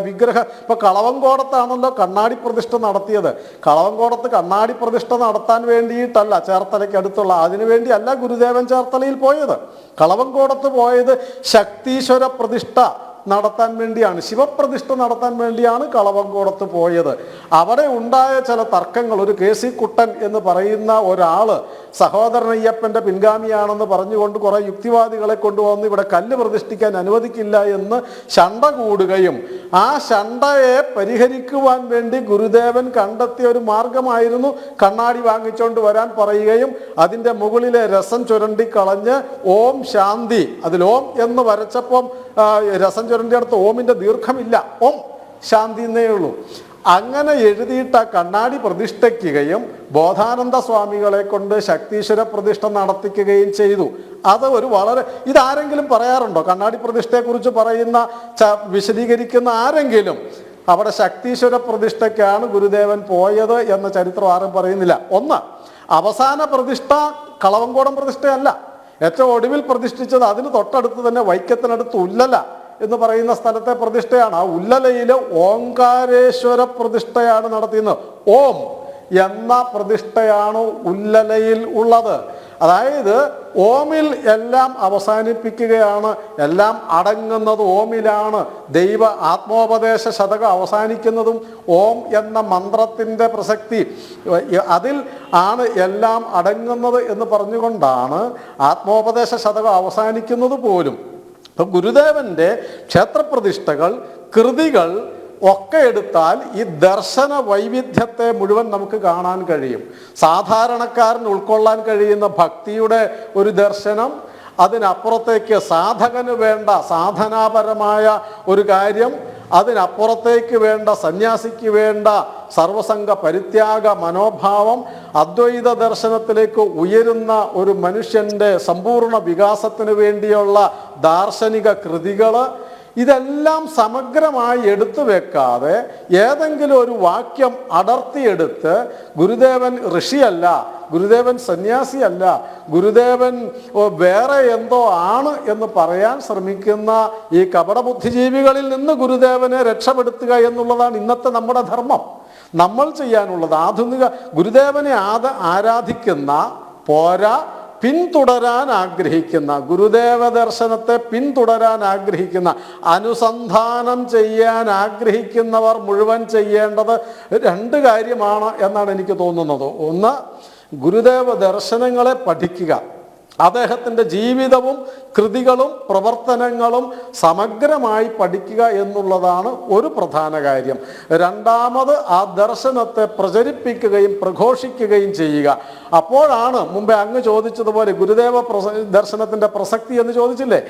ഇപ്പോൾ കളവങ്കോടത്താണല്ലോ കണ്ണാടി പ്രതിഷ്ഠ നടത്തിയത്. കളവങ്കോടത്ത് കണ്ണാടി പ്രതിഷ്ഠ നടത്താൻ വേണ്ടിയിട്ടല്ല, ചേർത്തലയ്ക്ക് അടുത്തുള്ള അതിനുവേണ്ടി അല്ല ഗുരുദേവൻ ചേർത്തലയിൽ പോയത്. കളവങ്കോടത്ത് പോയത് ശക്തീശ്വര പ്രതിഷ്ഠ നടത്താൻ വേണ്ടിയാണ്, ശിവപ്രതിഷ്ഠ നടത്താൻ വേണ്ടിയാണ് കളവങ്കോടത്ത് പോയത്. അവിടെ ഉണ്ടായ ചില തർക്കങ്ങൾ, ഒരു KC കുട്ടൻ എന്ന് പറയുന്ന ഒരാൾ സഹോദരൻ അയ്യപ്പൻ്റെ പിൻഗാമിയാണെന്ന് പറഞ്ഞുകൊണ്ട് കുറേ യുക്തിവാദികളെ കൊണ്ടുവന്ന് ഇവിടെ കല്ല് പ്രതിഷ്ഠിക്കാൻ അനുവദിക്കില്ല എന്ന് ശണ്ട കൂടുകയും ആ ശണ്ടയെ പരിഹരിക്കുവാൻ വേണ്ടി ഗുരുദേവൻ കണ്ടെത്തിയ ഒരു മാർഗമായിരുന്നു കണ്ണാടി വാങ്ങിച്ചുകൊണ്ട് വരാൻ പറയുകയും അതിൻ്റെ മുകളിലെ രസം ചുരണ്ടിക്കളഞ്ഞ് ഓം ശാന്തി, അതിൽ ഓം എന്ന് വരച്ചപ്പം രസം ചുരണ്ടിയടുത്ത് ഓമിൻ്റെ ദീർഘമില്ല, ഓം ശാന്തി എന്നേ ഉള്ളൂ. അങ്ങനെ എഴുതിയിട്ട് ആ കണ്ണാടി പ്രതിഷ്ഠിക്കുകയും ബോധാനന്ദ സ്വാമികളെ കൊണ്ട് ശക്തീശ്വര പ്രതിഷ്ഠ നടത്തിക്കുകയും ചെയ്തു. അത് ഒരു വളരെ, ഇതാരെങ്കിലും പറയാറുണ്ടോ? കണ്ണാടി പ്രതിഷ്ഠയെക്കുറിച്ച് പറയുന്ന വിശദീകരിക്കുന്ന ആരെങ്കിലും അവിടെ ശക്തീശ്വര പ്രതിഷ്ഠയ്ക്കാണ് ഗുരുദേവൻ പോയത് എന്ന ചരിത്രം ആരും പറയുന്നില്ല. ഒന്ന്, അവസാന പ്രതിഷ്ഠ കളവങ്കോടം പ്രതിഷ്ഠയല്ല, ഏറ്റവും ഒടുവിൽ പ്രതിഷ്ഠിച്ചത് അതിന് തൊട്ടടുത്ത് തന്നെ വൈക്കത്തിനടുത്ത് ഉല്ലല എന്ന് പറയുന്ന സ്ഥലത്തെ പ്രതിഷ്ഠയാണ്. ആ ഉല്ലലയിൽ ഓംകാരേശ്വര പ്രതിഷ്ഠയാണ് നടത്തിയത്. ഓം എന്ന പ്രതിഷ്ഠയാണ് ഉല്ലലയിൽ ഉള്ളത്. അതായത് ഓമിൽ എല്ലാം അവസാനിപ്പിക്കുകയാണ്, എല്ലാം അടങ്ങുന്നത് ഓമിലാണ്. ദൈവ ആത്മോപദേശ ശതകം അവസാനിക്കുന്നതും ഓം എന്ന മന്ത്രത്തിൻ്റെ പ്രസക്തി, അതിൽ ആണ് എല്ലാം അടങ്ങുന്നത് എന്ന് പറഞ്ഞുകൊണ്ടാണ് ആത്മോപദേശ ശതകം അവസാനിക്കുന്നത് പോലും. അപ്പം ഗുരുദേവൻ്റെ ക്ഷേത്രപ്രതിഷ്ഠകൾ, കൃതികൾ ഒക്കെ എടുത്താൽ ഈ ദർശന വൈവിധ്യത്തെ മുഴുവൻ നമുക്ക് കാണാൻ കഴിയും. സാധാരണക്കാരന് ഉൾക്കൊള്ളാൻ കഴിയുന്ന ഭക്തിയുടെ ഒരു ദർശനം, അതിനപ്പുറത്തേക്ക് സാധകന് വേണ്ട സാധനാപരമായ ഒരു കാര്യം, അതിനപ്പുറത്തേക്ക് വേണ്ട സന്യാസിക്ക് വേണ്ട സർവസംഘ പരിത്യാഗ മനോഭാവം, അദ്വൈത ദർശനത്തിലേക്ക് ഉയരുന്ന ഒരു മനുഷ്യൻ്റെ സമ്പൂർണ്ണ വികാസത്തിന് വേണ്ടിയുള്ള ദാർശനിക കൃതികൾ, ഇതെല്ലാം സമഗ്രമായി എടുത്തു വെക്കാതെ ഏതെങ്കിലും ഒരു വാക്യം അടർത്തിയെടുത്ത് ഗുരുദേവൻ ഋഷിയല്ല, ഗുരുദേവൻ സന്യാസിയല്ല, ഗുരുദേവൻ വേറെ എന്തോ ആണ് എന്ന് പറയാൻ ശ്രമിക്കുന്ന ഈ കപടബുദ്ധിജീവികളിൽ നിന്ന് ഗുരുദേവനെ രക്ഷപ്പെടുത്തുക എന്നുള്ളതാണ് ഇന്നത്തെ നമ്മുടെ ധർമ്മം. നമ്മൾ ചെയ്യാനുള്ളത് ആധുനിക ഗുരുദേവനെ ആരാധിക്കുന്ന പോരാ, പിന്തുടരാൻ ആഗ്രഹിക്കുന്ന, ഗുരുദേവ ദർശനത്തെ പിന്തുടരാൻ ആഗ്രഹിക്കുന്ന, അനുസന്ധാനം ചെയ്യാൻ ആഗ്രഹിക്കുന്നവർ മുഴുവൻ ചെയ്യേണ്ടത് രണ്ട് കാര്യമാണ് എന്നാണ് എനിക്ക് തോന്നുന്നത്. ഒന്ന്, ഗുരുദേവ ദർശനങ്ങളെ പഠിക്കുക, അദ്ദേഹത്തിൻ്റെ ജീവിതവും കൃതികളും പ്രവർത്തനങ്ങളും സമഗ്രമായി പഠിക്കുക എന്നുള്ളതാണ് ഒരു പ്രധാന കാര്യം. രണ്ടാമത്, ആ ദർശനത്തെ പ്രചരിപ്പിക്കുകയും പ്രഘോഷിക്കുകയും ചെയ്യുക. അപ്പോഴാണ് മുമ്പേ അങ്ങ് ചോദിച്ചതുപോലെ ഗുരുദേവ ദർശനത്തിൻ്റെ പ്രസക്തി എന്ന് ചോദിച്ചില്ലേ,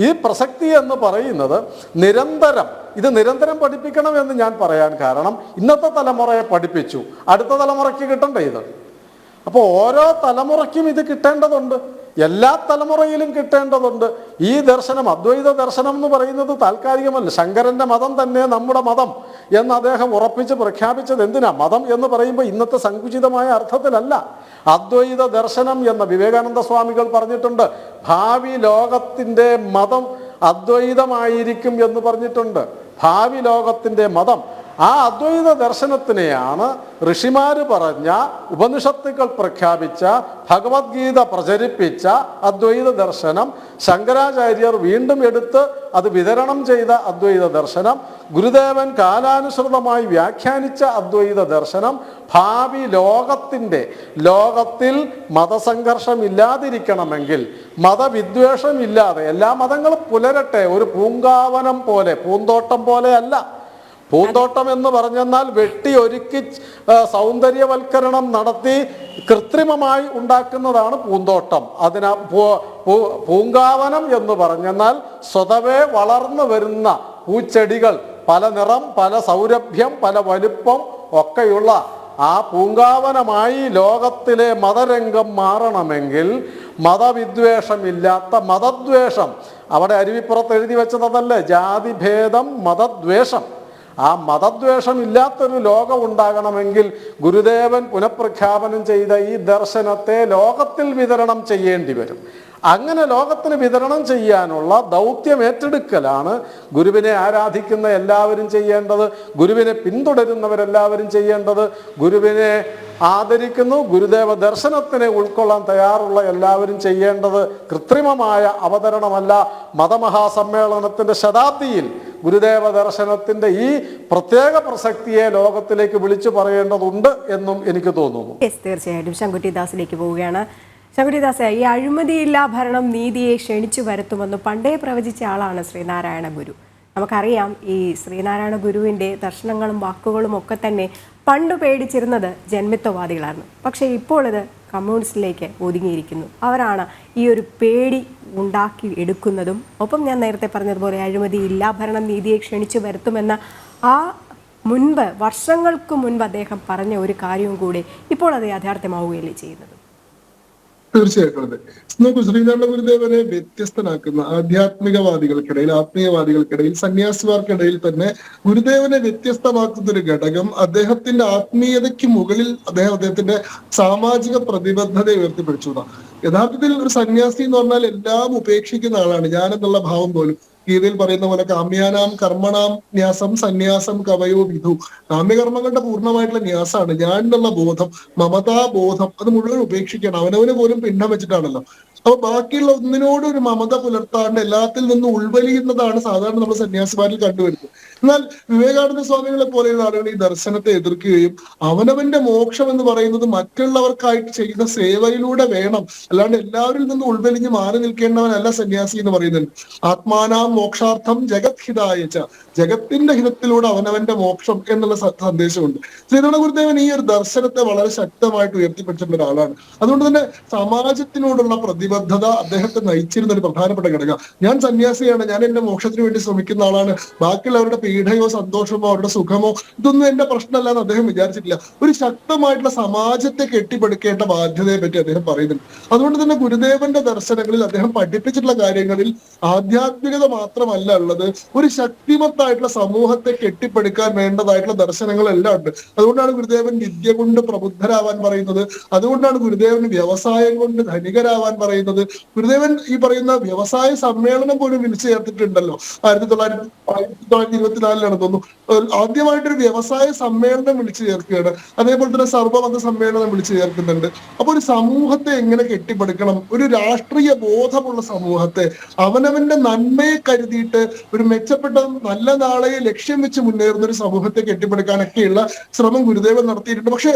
ഈ പ്രസക്തി എന്ന് പറയുന്നത് നിരന്തരം പഠിപ്പിക്കണമെന്ന് ഞാൻ പറയാൻ കാരണം, ഇന്നത്തെ തലമുറയെ പഠിപ്പിച്ചു, അടുത്ത തലമുറയ്ക്ക് കിട്ടണ്ടേ ഇത്? അപ്പോൾ ഓരോ തലമുറയ്ക്കും ഇത് കിട്ടേണ്ടതുണ്ട്, എല്ലാ തലമുറയിലും കിട്ടേണ്ടതുണ്ട്. ഈ ദർശനം, അദ്വൈത ദർശനം എന്ന് പറയുന്നത് താൽക്കാലികമല്ല. ശങ്കരൻ്റെ മതം തന്നെ നമ്മുടെ മതം എന്ന് അദ്ദേഹം ഉറപ്പിച്ച് പ്രഖ്യാപിച്ചത് എന്തിനാ? മതം എന്ന് പറയുമ്പോൾ ഇന്നത്തെ സങ്കുചിതമായ അർത്ഥത്തിലല്ല. അദ്വൈത ദർശനം എന്ന വിവേകാനന്ദ സ്വാമികൾ പറഞ്ഞിട്ടുണ്ട്, ഭാവി ലോകത്തിൻ്റെ മതം അദ്വൈതമായിരിക്കും എന്ന് പറഞ്ഞിട്ടുണ്ട്. ഭാവി ലോകത്തിൻ്റെ മതം, ആ അദ്വൈത ദർശനത്തിനെയാണ് ഋഷിമാർ പറഞ്ഞ, ഉപനിഷത്തുക്കൾ പ്രഖ്യാപിച്ച, ഭഗവത്ഗീത പ്രചരിപ്പിച്ച അദ്വൈത ദർശനം, ശങ്കരാചാര്യർ വീണ്ടും എടുത്ത് അത് വിതരണം ചെയ്ത അദ്വൈത ദർശനം, ഗുരുദേവൻ കാലാനുസൃതമായി വ്യാഖ്യാനിച്ച അദ്വൈത ദർശനം, ഭാവി ലോകത്തിൽ മതസംഘർഷം ഇല്ലാതിരിക്കണമെങ്കിൽ, മതവിദ്വേഷമില്ലാതെ എല്ലാ മതങ്ങളും പുലരട്ടെ, ഒരു പൂങ്കാവനം പോലെ, പൂന്തോട്ടം പോലെ അല്ല. പൂന്തോട്ടം എന്ന് പറഞ്ഞെന്നാൽ വെട്ടി ഒരുക്കി സൗന്ദര്യവൽക്കരണം നടത്തി കൃത്രിമമായി ഉണ്ടാക്കുന്നതാണ് പൂന്തോട്ടം. പൂങ്കാവനം എന്ന് പറഞ്ഞെന്നാൽ സ്വതവേ വളർന്നു വരുന്ന പൂച്ചെടികൾ, പല നിറം, പല സൗരഭ്യം, പല വലുപ്പം ഒക്കെയുള്ള ആ പൂങ്കാവനമായി ലോകത്തിലെ മതരംഗം മാറണമെങ്കിൽ മതവിദ്വേഷമില്ലാത്ത, മതദ്വേഷം അവിടെ അരുവിപ്പുറത്ത് എഴുതി വെച്ചതല്ലേ, ജാതിഭേദം മതദ്വേഷം, ആ മതദ്വേഷം ഇല്ലാത്തൊരു ലോകം ഉണ്ടാകണമെങ്കിൽ ഗുരുദേവൻ പുനഃപ്രഖ്യാപനം ചെയ്ത ഈ ദർശനത്തെ ലോകത്തിൽ വിതരണം ചെയ്യേണ്ടി വരും. അങ്ങനെ ലോകത്തിന് വിതരണം ചെയ്യാനുള്ള ദൗത്യം ഏറ്റെടുക്കലാണ് ഗുരുവിനെ ആരാധിക്കുന്ന എല്ലാവരും ചെയ്യേണ്ടത്, ഗുരുവിനെ പിന്തുടരുന്നവരെല്ലാവരും ചെയ്യേണ്ടത്. ഗുരുവിനെ ആദരിക്കുന്നു, ഗുരുദേവ ദർശനത്തിനെ ഉൾക്കൊള്ളാൻ തയ്യാറുള്ള എല്ലാവരും ചെയ്യേണ്ടത് കൃത്രിമമായ അവതരണമല്ല. മതമഹാസമ്മേളനത്തിൻ്റെ ശതാബ്ദിയിൽ ഗുരുദേവ ദർശനത്തിൻ്റെ ഈ പ്രത്യേക പ്രസക്തിയെ ലോകത്തിലേക്ക് വിളിച്ചു പറയേണ്ടതുണ്ട് എന്നും എനിക്ക് തോന്നുന്നു. തീർച്ചയായിട്ടും ശങ്കുട്ടിദാസിലേക്ക് പോവുകയാണ്. ശങ്കുട്ടിദാസ്, ഈ അഴിമതിയില്ലാ ഭരണം നീതിയെ ക്ഷണിച്ചു വരുത്തുമെന്ന് പണ്ടേ പ്രവചിച്ച ആളാണ് ശ്രീനാരായണ ഗുരു. നമുക്കറിയാം, ഈ ശ്രീനാരായണ ഗുരുവിൻ്റെ ദർശനങ്ങളും വാക്കുകളും ഒക്കെ തന്നെ പണ്ട് പേടിച്ചിരുന്നത് ജന്മിത്വവാദികളായിരുന്നു. പക്ഷേ ഇപ്പോൾ ഇത് കമ്മ്യൂണിസ്റ്റിലേക്ക് ഒതുങ്ങിയിരിക്കുന്നു. അവരാണ് ഈ ഒരു പേടി ഉണ്ടാക്കി എടുക്കുന്നതും. ഒപ്പം ഞാൻ നേരത്തെ പറഞ്ഞതുപോലെ അഴിമതി ഇല്ലാ ഭരണം നീതിയെ ക്ഷണിച്ചു വരുത്തുമെന്ന ആ മുൻപ് വർഷങ്ങൾക്ക് മുൻപ് അദ്ദേഹം പറഞ്ഞ ഒരു കാര്യവും കൂടി ഇപ്പോൾ അത് യാഥാർത്ഥ്യമാവുകയല്ലേ ചെയ്യുന്നത്? തീർച്ചയായിട്ടും അതെ. നോക്കൂ, ശ്രീനാരായണ ഗുരുദേവനെ വ്യത്യസ്തനാക്കുന്ന ആധ്യാത്മികവാദികൾക്കിടയിൽ, ആത്മീയവാദികൾക്കിടയിൽ, സന്യാസിമാർക്കിടയിൽ തന്നെ ഗുരുദേവനെ വ്യത്യസ്തമാക്കുന്ന ഒരു ഘടകം അദ്ദേഹത്തിന്റെ ആത്മീയതയ്ക്ക് മുകളിൽ അദ്ദേഹത്തിന്റെ സാമാജിക പ്രതിബദ്ധതയെ ഉയർത്തിപ്പിടിച്ചതാണ്. യഥാർത്ഥത്തിൽ ഒരു സന്യാസി എന്ന് പറഞ്ഞാൽ എല്ലാം ഉപേക്ഷിക്കുന്ന ആളാണ്. ഞാൻ എന്നുള്ള ഭാവം പോലും ഗീതയിൽ പറയുന്ന പോലെ കാമ്യാനാം കർമ്മണാം ന്യാസം സന്യാസം കവയോ വിധു. കാമ്യകർമ്മങ്ങളുടെ പൂർണ്ണമായിട്ടുള്ള ന്യാസാണ് ഞാൻ എന്നുള്ള ബോധം, മമതാബോധം, അത് മുഴുവൻ ഉപേക്ഷിക്കണം. അവനവന് പോലും പിണ്ഡം വെച്ചിട്ടാണല്ലോ. അപ്പൊ ബാക്കിയുള്ള ഒന്നിനോട് ഒരു മമത പുലർത്താണ്ട് എല്ലാത്തിൽ നിന്നും ഉൾവലിയുന്നതാണ് സാധാരണ നമ്മൾ സന്യാസിമാരിൽ കണ്ടുവരുന്നത്. എന്നാൽ വിവേകാനന്ദ സ്വാമികളെ പോലെയുള്ള ആളുകൾ ഈ ദർശനത്തെ എതിർക്കുകയും അവനവന്റെ മോക്ഷം എന്ന് പറയുന്നത് മറ്റുള്ളവർക്കായിട്ട് ചെയ്യുന്ന സേവയിലൂടെ വേണം, അല്ലാണ്ട് എല്ലാവരിൽ നിന്നും ഉൾവലിഞ്ഞ് മാറി നിൽക്കേണ്ടവനല്ല സന്യാസി എന്ന് പറയുന്നുണ്ട്. ആത്മാനാം മോക്ഷാർത്ഥം ജഗത് ഹിതായച്ച, ജഗത്തിന്റെ ഹിതത്തിലൂടെ അവനവന്റെ മോക്ഷം എന്നുള്ള സന്ദേശമുണ്ട്. ശ്രീനാരായണ ഗുരുദേവൻ ഈ ഒരു ദർശനത്തെ വളരെ ശക്തമായിട്ട് ഉയർത്തിപ്പിടിച്ചിട്ടുള്ള ഒരാളാണ്. അതുകൊണ്ട് തന്നെ സമാജത്തിനോടുള്ള പ്രതിബദ്ധത അദ്ദേഹത്തെ നയിച്ചിരുന്ന ഒരു പ്രധാനപ്പെട്ട ഘടകം. ഞാൻ സന്യാസിയാണ്, ഞാൻ എന്റെ മോക്ഷത്തിന് വേണ്ടി ശ്രമിക്കുന്ന ആളാണ്, ബാക്കിയുള്ളവരുടെ പീഡയോ സന്തോഷമോ അവരുടെ സുഖമോ ഇതൊന്നും എന്റെ പ്രശ്നമല്ല എന്ന് അദ്ദേഹം വിചാരിച്ചിട്ടില്ല. ഒരു ശക്തമായിട്ടുള്ള സമാജത്തെ കെട്ടിപ്പടുക്കേണ്ട ബാധ്യതയെ പറ്റി അദ്ദേഹം പറയുന്നുണ്ട്. അതുകൊണ്ട് തന്നെ ഗുരുദേവന്റെ ദർശനങ്ങളിൽ അദ്ദേഹം പഠിപ്പിച്ചിട്ടുള്ള കാര്യങ്ങളിൽ ആധ്യാത്മികത മാത്രമല്ല ഉള്ളത്, ഒരു ശക്തിമത്തായിട്ടുള്ള സമൂഹത്തെ കെട്ടിപ്പടുക്കാൻ വേണ്ടതായിട്ടുള്ള ദർശനങ്ങളെല്ലാം ഉണ്ട്. അതുകൊണ്ടാണ് ഗുരുദേവൻ വിദ്യ കൊണ്ട് പ്രബുദ്ധരാവാൻ പറയുന്നത്. അതുകൊണ്ടാണ് ഗുരുദേവൻ വ്യവസായം കൊണ്ട് ധനികരാവാൻ പറയുന്നത്. ഗുരുദേവൻ ഈ പറയുന്ന വ്യവസായ സമ്മേളനം പോലും വിളിച്ചു ചേർത്തിട്ടുണ്ടല്ലോ. 1924 തോന്നുന്നു ആദ്യമായിട്ടൊരു വ്യവസായ സമ്മേളനം വിളിച്ചു ചേർക്കുകയാണ്. അതേപോലെ തന്നെ സർവമത സമ്മേളനം വിളിച്ചു ചേർക്കുന്നുണ്ട്. അപ്പൊ ഒരു സമൂഹത്തെ എങ്ങനെ കെട്ടിപ്പടുക്കണം, ഒരു രാഷ്ട്രീയ ബോധമുള്ള സമൂഹത്തെ, അവനവന്റെ നന്മയെ കരുതിയിട്ട് ഒരു മെച്ചപ്പെട്ട നല്ല നാളെ ലക്ഷ്യം വെച്ച് മുന്നേറുന്ന ഒരു സമൂഹത്തെ കെട്ടിപ്പടുക്കാനൊക്കെയുള്ള ശ്രമം ഗുരുദേവൻ നടത്തിയിട്ടുണ്ട്. പക്ഷെ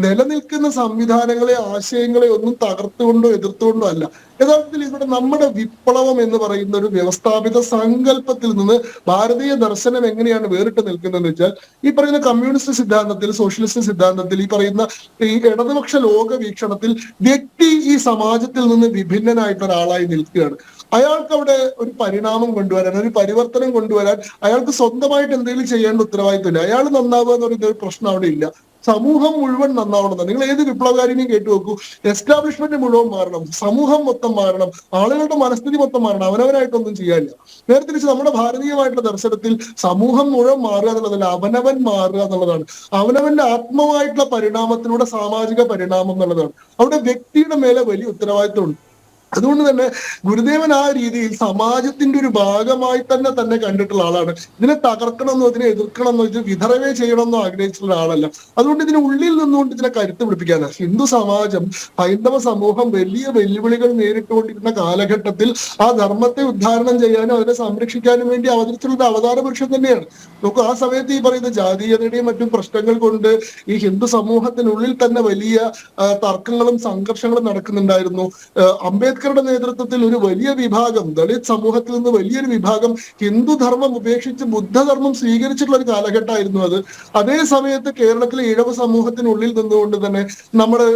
നിലനിൽക്കുന്ന സംവിധാനങ്ങളെ, ആശയങ്ങളെ ഒന്നും തകർത്തുകൊണ്ടോ എതിർത്തുകൊണ്ടോ അല്ല. യഥാർത്ഥത്തിൽ ഇവിടെ നമ്മുടെ വിപ്ലവം എന്ന് പറയുന്ന ഒരു വ്യവസ്ഥാപിത സങ്കല്പത്തിൽ നിന്ന് ഭാരതീയ ദർശനം എങ്ങനെയാണ് വേറിട്ട് നിൽക്കുന്നതെന്ന് വെച്ചാൽ, ഈ പറയുന്ന കമ്മ്യൂണിസ്റ്റ് സിദ്ധാന്തത്തിൽ, സോഷ്യലിസ്റ്റ് സിദ്ധാന്തത്തിൽ, ഈ പറയുന്ന ഈ ഇടതുപക്ഷ ലോക വീക്ഷണത്തിൽ വ്യക്തി ഈ സമാജത്തിൽ നിന്ന് വിഭിന്നനായിട്ടുള്ള ഒരാളായി നിൽക്കുകയാണ്. അയാൾക്ക് അവിടെ ഒരു പരിണാമം കൊണ്ടുവരാൻ, ഒരു പരിവർത്തനം കൊണ്ടുവരാൻ അയാൾക്ക് സ്വന്തമായിട്ട് എന്തെങ്കിലും ചെയ്യേണ്ട ഉത്തരവാദിത്വമില്ല. അയാൾ നന്നാവുക എന്ന് പറയുന്ന ഒരു പ്രശ്നം അവിടെ ഇല്ല. സമൂഹം മുഴുവൻ നന്നാവണം. നിങ്ങൾ ഏത് വിപ്ലവകാരിനെയും കേട്ടു നോക്കൂ, എസ്റ്റാബ്ലിഷ്മെന്റ് മുഴുവൻ മാറണം, സമൂഹം മൊത്തം മാറണം, ആളുകളുടെ മനസ്ഥിതി മൊത്തം മാറണം. അവനവനായിട്ടൊന്നും ചെയ്യാനില്ല. നേരെ തിരിച്ച് നമ്മുടെ ഭാരതീയമായിട്ടുള്ള ദർശനത്തിൽ സമൂഹം മുഴുവൻ മാറുക എന്നുള്ളതല്ല, അവനവൻ മാറുക എന്നുള്ളതാണ്. അവനവന്റെ ആത്മമായിട്ടുള്ള പരിണാമത്തിലൂടെ സാമാജിക പരിണാമം എന്നുള്ളതാണ്. അവിടെ വ്യക്തിയുടെ മേലെ വലിയ ഉത്തരവാദിത്വമുണ്ട്. അതുകൊണ്ട് തന്നെ ഗുരുദേവൻ ആ രീതിയിൽ സമാജത്തിന്റെ ഒരു ഭാഗമായി തന്നെ കണ്ടിട്ടുള്ള ആളാണ്. ഇതിനെ തകർക്കണമെന്നോ ഇതിനെ എതിർക്കണമെന്നോ ഇത് വിതറവേ ചെയ്യണമെന്നോ ആഗ്രഹിച്ചിട്ടുള്ള ആളല്ല. അതുകൊണ്ട് ഇതിന് ഉള്ളിൽ നിന്നുകൊണ്ട് ഇതിനെ കരുത്ത് പിടിപ്പിക്കാനാണ്. ഹിന്ദു സമാജം, ഹൈന്ദവ സമൂഹം വലിയ വെല്ലുവിളികൾ നേരിട്ടുകൊണ്ടിരുന്ന കാലഘട്ടത്തിൽ ആ ധർമ്മത്തെ ഉദ്ധാരണം ചെയ്യാനും അതിനെ സംരക്ഷിക്കാനും വേണ്ടി അവതരിച്ചിട്ടുള്ള അവതാര പുരുഷൻ തന്നെയാണ്. നോക്കൂ, ആ സമയത്ത് ഈ പറയുന്ന ജാതീയതയുടെയും മറ്റും പ്രശ്നങ്ങൾ കൊണ്ട് ഈ ഹിന്ദു സമൂഹത്തിനുള്ളിൽ തന്നെ വലിയ തർക്കങ്ങളും സംഘർഷങ്ങളും നടക്കുന്നുണ്ടായിരുന്നു. അംബേദ്കറുടെ നേതൃത്വത്തിൽ ഒരു വലിയ വിഭാഗം, ദളിത് സമൂഹത്തിൽ നിന്ന് വലിയൊരു വിഭാഗം ഹിന്ദുധർമ്മം ഉപേക്ഷിച്ച് ബുദ്ധധർമ്മം സ്വീകരിച്ചിട്ടുള്ള ഒരു കാലഘട്ടമായിരുന്നു അത്. അതേ സമയത്ത് കേരളത്തിലെ ഇഴവ സമൂഹത്തിനുള്ളിൽ നിന്നുകൊണ്ട് തന്നെ നമ്മുടെ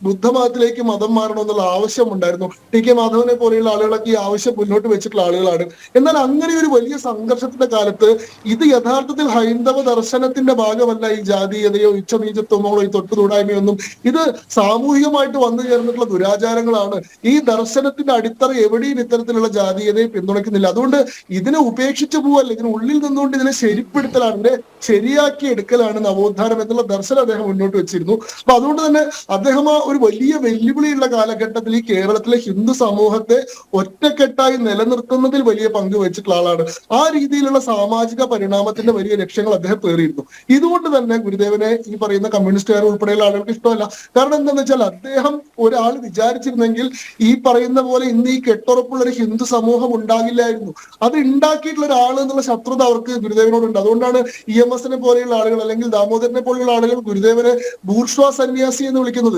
ബുദ്ധമതത്തിലേക്ക് മതം മാറണമെന്നുള്ള ആവശ്യം ഉണ്ടായിരുന്നു. ടി.കെ. മാധവനെ പോലെയുള്ള ആളുകളൊക്കെ ഈ ആവശ്യം മുന്നോട്ട് വെച്ചിട്ടുള്ള ആളുകളാണ്. എന്നാൽ അങ്ങനെ ഒരു വലിയ സംഘർഷത്തിന്റെ കാലത്ത് ഇത് യഥാർത്ഥത്തിൽ ഹൈന്ദവ ദർശനത്തിന്റെ ഭാഗമല്ല. ഈ ജാതീയതയോ ഉച്ചനീചത്വമോ ഈ തൊട്ടുതൂടായ്മയൊന്നും ഇത് സാമൂഹികമായിട്ട് വന്നു ചേർന്നിട്ടുള്ള ദുരാചാരങ്ങളാണ്. ഈ ദർശനത്തിന്റെ അടിത്തറ എവിടെയും ഇത്തരത്തിലുള്ള ജാതീയതയെ പിന്തുണയ്ക്കുന്നില്ല. അതുകൊണ്ട് ഇതിനെ ഉപേക്ഷിച്ചു പോവല്ല, ഇതിന് ഉള്ളിൽ നിന്നുകൊണ്ട് ഇതിനെ ശരിപ്പെടുത്തലാണ്, ഇതിനെ ശരിയാക്കി എടുക്കലാണ് നവോത്ഥാനം എന്നുള്ള ദർശനം അദ്ദേഹം മുന്നോട്ട് വെച്ചിരുന്നു. അപ്പൊ അതുകൊണ്ട് തന്നെ അദ്ദേഹം ആ ഒരു വലിയ വെല്ലുവിളിയുള്ള കാലഘട്ടത്തിൽ ഈ കേരളത്തിലെ ഹിന്ദു സമൂഹത്തെ ഒറ്റക്കെട്ടായി നിലനിർത്തുന്നതിൽ വലിയ പങ്ക് വെച്ചിട്ടുള്ള ആളാണ്. ആ രീതിയിലുള്ള സാമാജിക പരിണാമത്തിന്റെ വലിയ ലക്ഷ്യങ്ങൾ അദ്ദേഹം പേറിയിരുന്നു. ഇതുകൊണ്ട് തന്നെ ഗുരുദേവനെ ഈ പറയുന്ന കമ്മ്യൂണിസ്റ്റുകാർ ഉൾപ്പെടെയുള്ള ആളുകൾക്ക് ഇഷ്ടമല്ല. കാരണം എന്താണെന്ന് വെച്ചാൽ അദ്ദേഹം ഒരാൾ വിചാരിച്ചിരുന്നെങ്കിൽ ഈ പറയുന്ന പോലെ ഇന്ന് ഈ കെട്ടുറപ്പുള്ള ഒരു ഹിന്ദു സമൂഹം ഉണ്ടാകില്ലായിരുന്നു. അത് ഉണ്ടാക്കിയിട്ടുള്ള ഒരാൾ എന്നുള്ള ശത്രുത അവർക്ക് ഗുരുദേവനോടുണ്ട്. അതുകൊണ്ടാണ് EMS പോലെയുള്ള ആളുകൾ അല്ലെങ്കിൽ ദാമോദരനെ പോലെയുള്ള ആളുകൾ ഗുരുദേവനെ ബൂർഷ്വാ സന്യാസി എന്ന് വിളിക്കുന്നത്.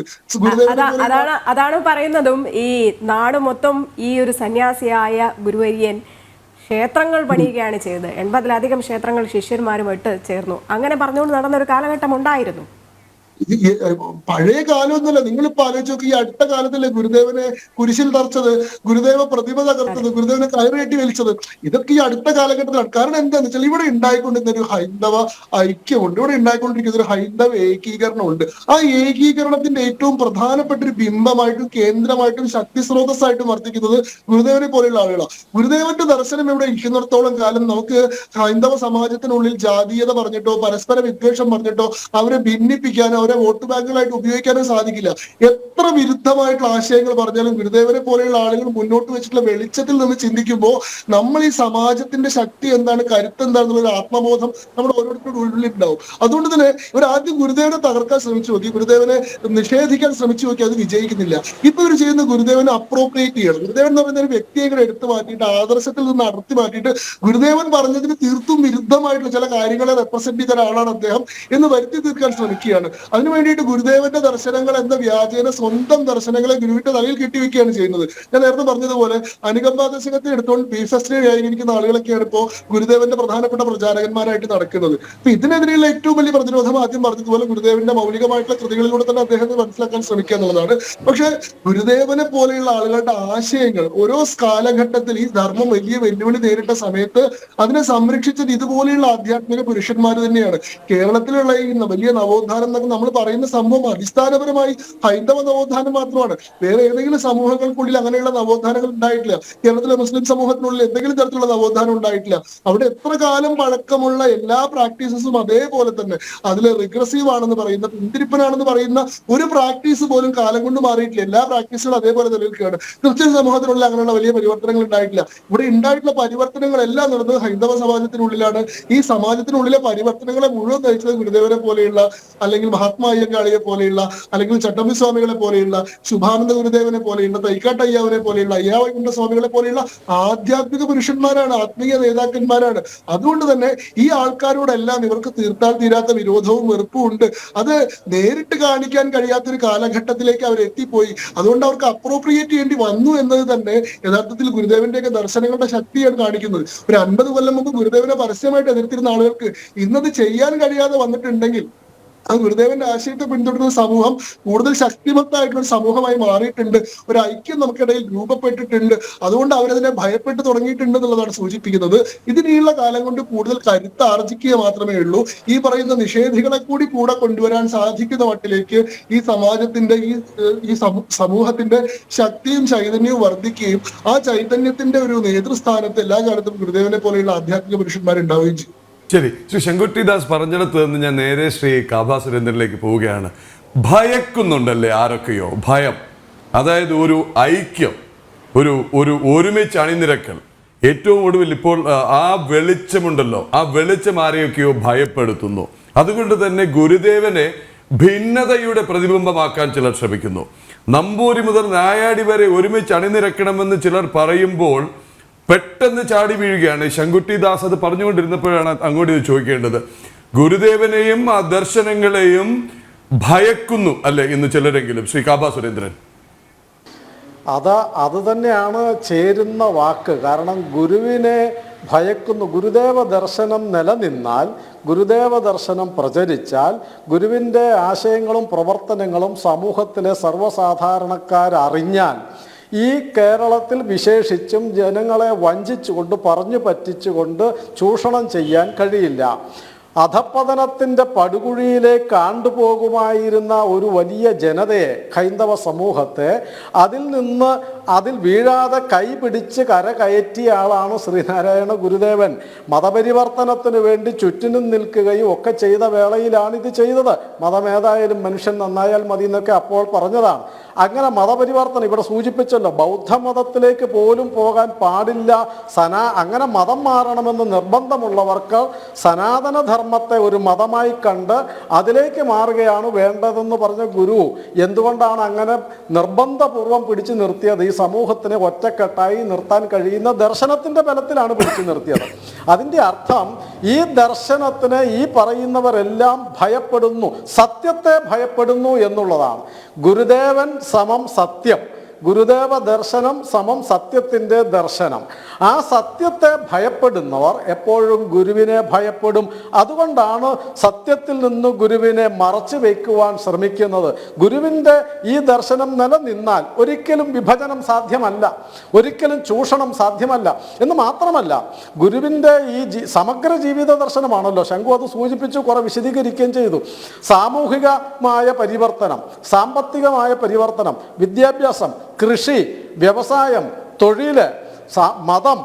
അതാണ് പറയുന്നതും. ഈ നാട് മൊത്തം ഈ ഒരു സന്യാസിയായ ഗുരുവര്യൻ ക്ഷേത്രങ്ങൾ പണിയുകയാണ് ചെയ്തത്. 80-ലധികം ക്ഷേത്രങ്ങൾ ശിഷ്യന്മാരുമായിട്ട് ചേർന്നു. അങ്ങനെ പറഞ്ഞുകൊണ്ട് നടന്ന ഒരു കാലഘട്ടം ഉണ്ടായിരുന്നു. പഴയ കാലമൊന്നുമല്ല. നിങ്ങളിപ്പോ ആലോചിച്ച് നോക്കി, ഈ അടുത്ത കാലത്തല്ലേ ഗുരുദേവനെ കുരിശിൽ തറച്ചത്, ഗുരുദേവ പ്രതിമ തകർത്തത്, ഗുരുദേവനെ കയറേറ്റി വലിച്ചത്. ഇതൊക്കെ ഈ അടുത്ത കാലഘട്ടത്തിലാണ്. കാരണം എന്താണെന്ന് വെച്ചാൽ ഇവിടെ ഉണ്ടായിക്കൊണ്ടിരുന്ന ഒരു ഹൈന്ദവ ഐക്യമുണ്ട്, ഇവിടെ ഉണ്ടായിക്കൊണ്ടിരിക്കുന്ന ഒരു ഹൈന്ദവ ഏകീകരണമുണ്ട്. ആ ഏകീകരണത്തിന്റെ ഏറ്റവും പ്രധാനപ്പെട്ട ഒരു ബിംബമായിട്ടും കേന്ദ്രമായിട്ടും ശക്തി സ്രോതസ്സായിട്ടും വർത്തിക്കുന്നത് ഗുരുദേവനെ പോലെയുള്ള ആളുകളാണ്. ഗുരുദേവന്റെ ദർശനം ഇവിടെ ഇരിക്കുന്നിടത്തോളം കാലം നമുക്ക് ഹൈന്ദവ സമാജത്തിനുള്ളിൽ ജാതീയത പറഞ്ഞിട്ടോ പരസ്പര വിദ്വേഷം പറഞ്ഞിട്ടോ അവരെ ഭിന്നിപ്പിക്കാനോ അവരെ വോട്ട് ബാങ്കുകളായിട്ട് ഉപയോഗിക്കാനോ സാധിക്കില്ല. എത്ര വിരുദ്ധമായിട്ടുള്ള ആശയങ്ങൾ പറഞ്ഞാലും ഗുരുദേവനെ പോലെയുള്ള ആളുകൾ മുന്നോട്ട് വെച്ചിട്ടുള്ള വെളിച്ചത്തിൽ നിന്ന് ചിന്തിക്കുമ്പോൾ നമ്മൾ ഈ സമാജത്തിന്റെ ശക്തി എന്താണ്, കരുത്ത് എന്താണെന്നുള്ള ആത്മബോധം നമ്മുടെ ഓരോരുത്തരുടെ ഉള്ളിലുണ്ടാവും. അതുകൊണ്ട് തന്നെ ഇവർ ആദ്യം ഗുരുദേവനെ തകർക്കാൻ ശ്രമിച്ചു നോക്കി, ഗുരുദേവനെ നിഷേധിക്കാൻ ശ്രമിച്ചു നോക്കി, അത് വിജയിക്കുന്നില്ല. ഇപ്പൊ ഇവർ ചെയ്യുന്ന ഗുരുദേവനെ അപ്രോപ്രിയേറ്റ് ചെയ്യണം. ഗുരുദേവൻ എന്ന് പറയുന്ന ഒരു വ്യക്തിയെ എടുത്തു മാറ്റിയിട്ട് ആദർശത്തിൽ നിന്ന് അടർത്തി മാറ്റിയിട്ട് ഗുരുദേവൻ പറഞ്ഞതിന് തീർത്തും വിരുദ്ധമായിട്ടുള്ള ചില കാര്യങ്ങളെ റെപ്രസെന്റ് ചെയ്ത ഒരാളാണ് അദ്ദേഹം എന്ന് വരുത്തി തീർക്കാൻ ശ്രമിക്കുകയാണ്. അതിനു വേണ്ടിയിട്ട് ഗുരുദേവന്റെ ദർശനങ്ങൾ എന്ന വ്യാജേന സ്വന്തം ദർശനങ്ങളെ ഗുരുവിന്റെ തലയിൽ കെട്ടിവെക്കുകയാണ് ചെയ്യുന്നത്. ഞാൻ നേരത്തെ പറഞ്ഞതുപോലെ അനുകമ്പാ ദശകത്തെ എടുത്തുകൊണ്ട് ബീഫെസ്റ്റിനെ വ്യാഖ്യാനിക്കുന്ന ആളുകളൊക്കെയാണ് ഇപ്പോൾ ഗുരുദേവന്റെ പ്രധാനപ്പെട്ട പ്രചാരകന്മാരായിട്ട് നടക്കുന്നത്. അപ്പൊ ഇതിനെതിരെയുള്ള ഏറ്റവും വലിയ പ്രതിരോധം ആദ്യം പറഞ്ഞതുപോലെ ഗുരുദേവന്റെ മൗലികമായിട്ടുള്ള കൃതികളിലൂടെ തന്നെ അദ്ദേഹത്തെ മനസ്സിലാക്കാൻ ശ്രമിക്കുക എന്നുള്ളതാണ്. പക്ഷെ ഗുരുദേവനെ പോലെയുള്ള ആളുകളുടെ ആശയങ്ങൾ ഓരോ കാലഘട്ടത്തിൽ ഈ ധർമ്മം വലിയ വെല്ലുവിളി നേരിട്ട സമയത്ത് അതിനെ സംരക്ഷിച്ചത് ഇതുപോലെയുള്ള ആധ്യാത്മിക പുരുഷന്മാർ തന്നെയാണ്. കേരളത്തിലുള്ള ഈ വലിയ നവോത്ഥാനം എന്നൊക്കെ നമ്മൾ പറയുന്ന സംഭവം അടിസ്ഥാനപരമായി ഹൈന്ദവ നവോത്ഥാനം മാത്രമാണ്. വേറെ ഏതെങ്കിലും സമൂഹങ്ങൾക്കുള്ളിൽ അങ്ങനെയുള്ള നവോത്ഥാനങ്ങൾ ഉണ്ടായിട്ടില്ല. കേരളത്തിലെ മുസ്ലിം സമൂഹത്തിനുള്ളിൽ എന്തെങ്കിലും തരത്തിലുള്ള നവോത്ഥാനം ഉണ്ടായിട്ടില്ല. അവിടെ എത്ര കാലം പഴക്കമുള്ള എല്ലാ പ്രാക്ടീസസും അതേപോലെ തന്നെ അതിൽ റിഗ്രസീവ് ആണെന്ന് പറയുന്ന, പിന്തിരിപ്പനാണെന്ന് പറയുന്ന ഒരു പ്രാക്ടീസ് പോലും കാലം കൊണ്ട് മാറിയിട്ടില്ല. എല്ലാ പ്രാക്ടീസുകളും അതേപോലെ നിലനിൽക്കുകയാണ്. ക്രിസ്ത്യൻ സമൂഹത്തിനുള്ളിൽ അങ്ങനെയുള്ള വലിയ പരിവർത്തനങ്ങൾ ഉണ്ടായിട്ടില്ല. ഇവിടെ ഉണ്ടായിട്ടുള്ള പരിവർത്തനങ്ങളെല്ലാം നടന്നത് ഹൈന്ദവ സമാജത്തിനുള്ളിലാണ്. ഈ സമാജത്തിനുള്ളിലെ പരിവർത്തനങ്ങളെ മുഴുവൻ നയിച്ചത് ഗുരുദേവനെ പോലെയുള്ള, അല്ലെങ്കിൽ മഹാത്മാ അയ്യങ്കാളിയെ പോലെയുള്ള, അല്ലെങ്കിൽ ചട്ടമ്പി സ്വാമികളെ പോലെയുള്ള, ശുഭാനന്ദ ഗുരുദേവനെ പോലെയുള്ള, തൈക്കാട്ട് അയ്യാവനെ പോലെയുള്ള, അയ്യാവൈകുണ്ഠ സ്വാമികളെ പോലെയുള്ള ആധ്യാത്മിക പുരുഷന്മാരാണ്, ആത്മീയ നേതാക്കന്മാരാണ്. അതുകൊണ്ട് തന്നെ ഈ ആൾക്കാരോടെല്ലാം ഇവർക്ക് തീർത്താൽ തീരാത്ത വിരോധവും വെറുപ്പും ഉണ്ട്. അത് നേരിട്ട് കാണിക്കാൻ കഴിയാത്തൊരു കാലഘട്ടത്തിലേക്ക് അവർ എത്തിപ്പോയി. അതുകൊണ്ട് അവർക്ക് അപ്രോപ്രിയേറ്റ് ചെയ്യേണ്ടി വന്നു എന്നത് തന്നെ യഥാർത്ഥത്തിൽ ഗുരുദേവന്റെയൊക്കെ ദർശനങ്ങളുടെ ശക്തിയാണ് കാണിക്കുന്നത്. ഒരു 50 കൊല്ലം മുമ്പ് ഗുരുദേവനെ പരസ്യമായിട്ട് എതിർത്തിരുന്ന ആളുകൾക്ക് ഇന്നത് ചെയ്യാൻ കഴിയാതെ വന്നിട്ടുണ്ടെങ്കിൽ ആ ഗുരുദേവന്റെ ആശയത്തെ പിന്തുടരുന്ന സമൂഹം കൂടുതൽ ശക്തിമത്തായിട്ടുള്ള ഒരു സമൂഹമായി മാറിയിട്ടുണ്ട്. ഒരു ഐക്യം നമുക്കിടയിൽ രൂപപ്പെട്ടിട്ടുണ്ട്. അതുകൊണ്ട് അവരതിനെ ഭയപ്പെട്ട് തുടങ്ങിയിട്ടുണ്ട് എന്നുള്ളതാണ് സൂചിപ്പിക്കുന്നത്. ഇതിനുള്ള കാലം കൊണ്ട് കൂടുതൽ കരുത്ത് ആർജിക്കുക മാത്രമേ ഉള്ളൂ. ഈ പറയുന്ന നിഷേധികളെ കൂടി കൂടെ കൊണ്ടുവരാൻ സാധിക്കുന്ന മട്ടിലേക്ക് ഈ സമാജത്തിന്റെ ഈ സമൂഹത്തിന്റെ ശക്തിയും ചൈതന്യവും വർദ്ധിക്കുകയും ആ ചൈതന്യത്തിന്റെ ഒരു നേതൃസ്ഥാനത്ത് എല്ലാ കാലത്തും ഗുരുദേവനെ പോലെയുള്ള ആധ്യാത്മിക പുരുഷന്മാരുണ്ടാവുകയും ചെയ്യും. ശരി, ശ്രീ ശങ്കുട്ടിദാസ് പറഞ്ഞിടത്ത് നിന്ന് ഞാൻ നേരെ ശ്രീ കാബ സുരേന്ദ്രനിലേക്ക് പോവുകയാണ്. ഭയക്കുന്നുണ്ടല്ലേ ആരൊക്കെയോ? ഭയം, അതായത് ഒരു ഐക്യം, ഒരു ഒരുമിച്ച് അണിനിരക്കൽ. ഏറ്റവും ഒടുവിൽ ഇപ്പോൾ ആ വെളിച്ചമുണ്ടല്ലോ, ആ വെളിച്ചം ആരെയൊക്കെയോ ഭയപ്പെടുത്തുന്നു. അതുകൊണ്ട് തന്നെ ഗുരുദേവനെ ഭിന്നതയുടെ പ്രതിബിംബമാക്കാൻ ചിലർ ശ്രമിക്കുന്നു. നമ്പൂരി മുതൽ നായാടി വരെ ഒരുമിച്ച് അണിനിരക്കണമെന്ന് ചിലർ പറയുമ്പോൾ പെട്ടെന്ന് ചാടി വീഴുകയാണ്. ശങ്കുട്ടിദാസ് അത് പറഞ്ഞുകൊണ്ടിരുന്നപ്പോഴാണ് അങ്ങോട്ട് ഇത് ചോദിക്കേണ്ടത്. ഗുരുദേവനെയും ആ ദർശനങ്ങളെയും ഭയക്കുന്നു അല്ലെ ഇന്ന് ചിലരെങ്കിലും? ശ്രീ കാബ സുരേന്ദ്രൻ. അത് തന്നെയാണ് ചേരുന്ന വാക്ക്. കാരണം ഗുരുവിനെ ഭയക്കുന്നു. ഗുരുദേവ ദർശനം നിലനിന്നാൽ, ഗുരുദേവ ദർശനം പ്രചരിച്ചാൽ, ഗുരുവിൻ്റെ ആശയങ്ങളും പ്രവർത്തനങ്ങളും സമൂഹത്തിലെ സർവ്വസാധാരണക്കാരറിഞ്ഞാൽ ഈ കേരളത്തിൽ വിശേഷിച്ചും ജനങ്ങളെ വഞ്ചിച്ചുകൊണ്ട്, പറഞ്ഞു പറ്റിച്ചുകൊണ്ട് ചൂഷണം ചെയ്യാൻ കഴിയില്ല. അധപ്പതനത്തിൻ്റെ പടുകുഴിയിലേക്ക് ആണ്ടുപോകുമായിരുന്ന ഒരു വലിയ ജനതയെ, ഹൈന്ദവ സമൂഹത്തെ, അതിൽ വീഴാതെ കൈപിടിച്ച് കരകയറ്റിയ ആളാണ് ശ്രീനാരായണ ഗുരുദേവൻ. മതപരിവർത്തനത്തിന് വേണ്ടി ചുറ്റിനും നിൽക്കുകയും ഒക്കെ ചെയ്ത വേളയിലാണ് ഇത് ചെയ്തത്. മതമേതായാലും മനുഷ്യൻ നന്നായാൽ മതി എന്നൊക്കെ അപ്പോൾ പറഞ്ഞതാണ്. അങ്ങനെ മതപരിവർത്തനം ഇവിടെ സൂചിപ്പിച്ചല്ലോ, ബൗദ്ധമതത്തിലേക്ക് പോലും പോകാൻ പാടില്ല, അങ്ങനെ മതം മാറണമെന്ന് നിർബന്ധമുള്ളവർക്ക് സനാതനധർമ്മത്തെ ഒരു മതമായി കണ്ട് അതിലേക്ക് മാറുകയാണ് വേണ്ടതെന്ന് പറഞ്ഞ ഗുരു എന്തുകൊണ്ടാണ് അങ്ങനെ നിർബന്ധപൂർവം പിടിച്ചു നിർത്തിയത്? ഈ സമൂഹത്തിനെ ഒറ്റക്കെട്ടായി നിർത്താൻ കഴിയുന്ന ദർശനത്തിന്റെ ബലത്തിലാണ് പിടിച്ചു നിർത്തിയത്. അതിൻ്റെ അർത്ഥം ഈ ദർശനത്തിന് ഈ പറയുന്നവരെല്ലാം ഭയപ്പെടുന്നു, സത്യത്തെ ഭയപ്പെടുന്നു എന്നുള്ളതാണ്. ഗുരുദേവൻ സമം സത്യം, ഗുരുദേവ ദർശനം സമം സത്യത്തിൻ്റെ ദർശനം. ആ സത്യത്തെ ഭയപ്പെടുന്നവർ എപ്പോഴും ഗുരുവിനെ ഭയപ്പെടും. അതുകൊണ്ടാണ് സത്യത്തിൽ നിന്ന് ഗുരുവിനെ മറച്ചു വയ്ക്കുവാൻ ശ്രമിക്കുന്നത്. ഗുരുവിൻ്റെ ഈ ദർശനം നിലനിന്നാൽ ഒരിക്കലും വിഭജനം സാധ്യമല്ല, ഒരിക്കലും ചൂഷണം സാധ്യമല്ല. എന്ന് മാത്രമല്ല, ഗുരുവിൻ്റെ ഈ സമഗ്ര ജീവിത ദർശനമാണല്ലോ. ശങ്കു അത് സൂചിപ്പിച്ചു, കുറെ വിശദീകരിക്കുകയും ചെയ്തു. സാമൂഹികമായ പരിവർത്തനം, സാമ്പത്തികമായ പരിവർത്തനം, വിദ്യാഭ്യാസം, കൃഷി, വ്യവസായം, തൊഴിൽ, മതം,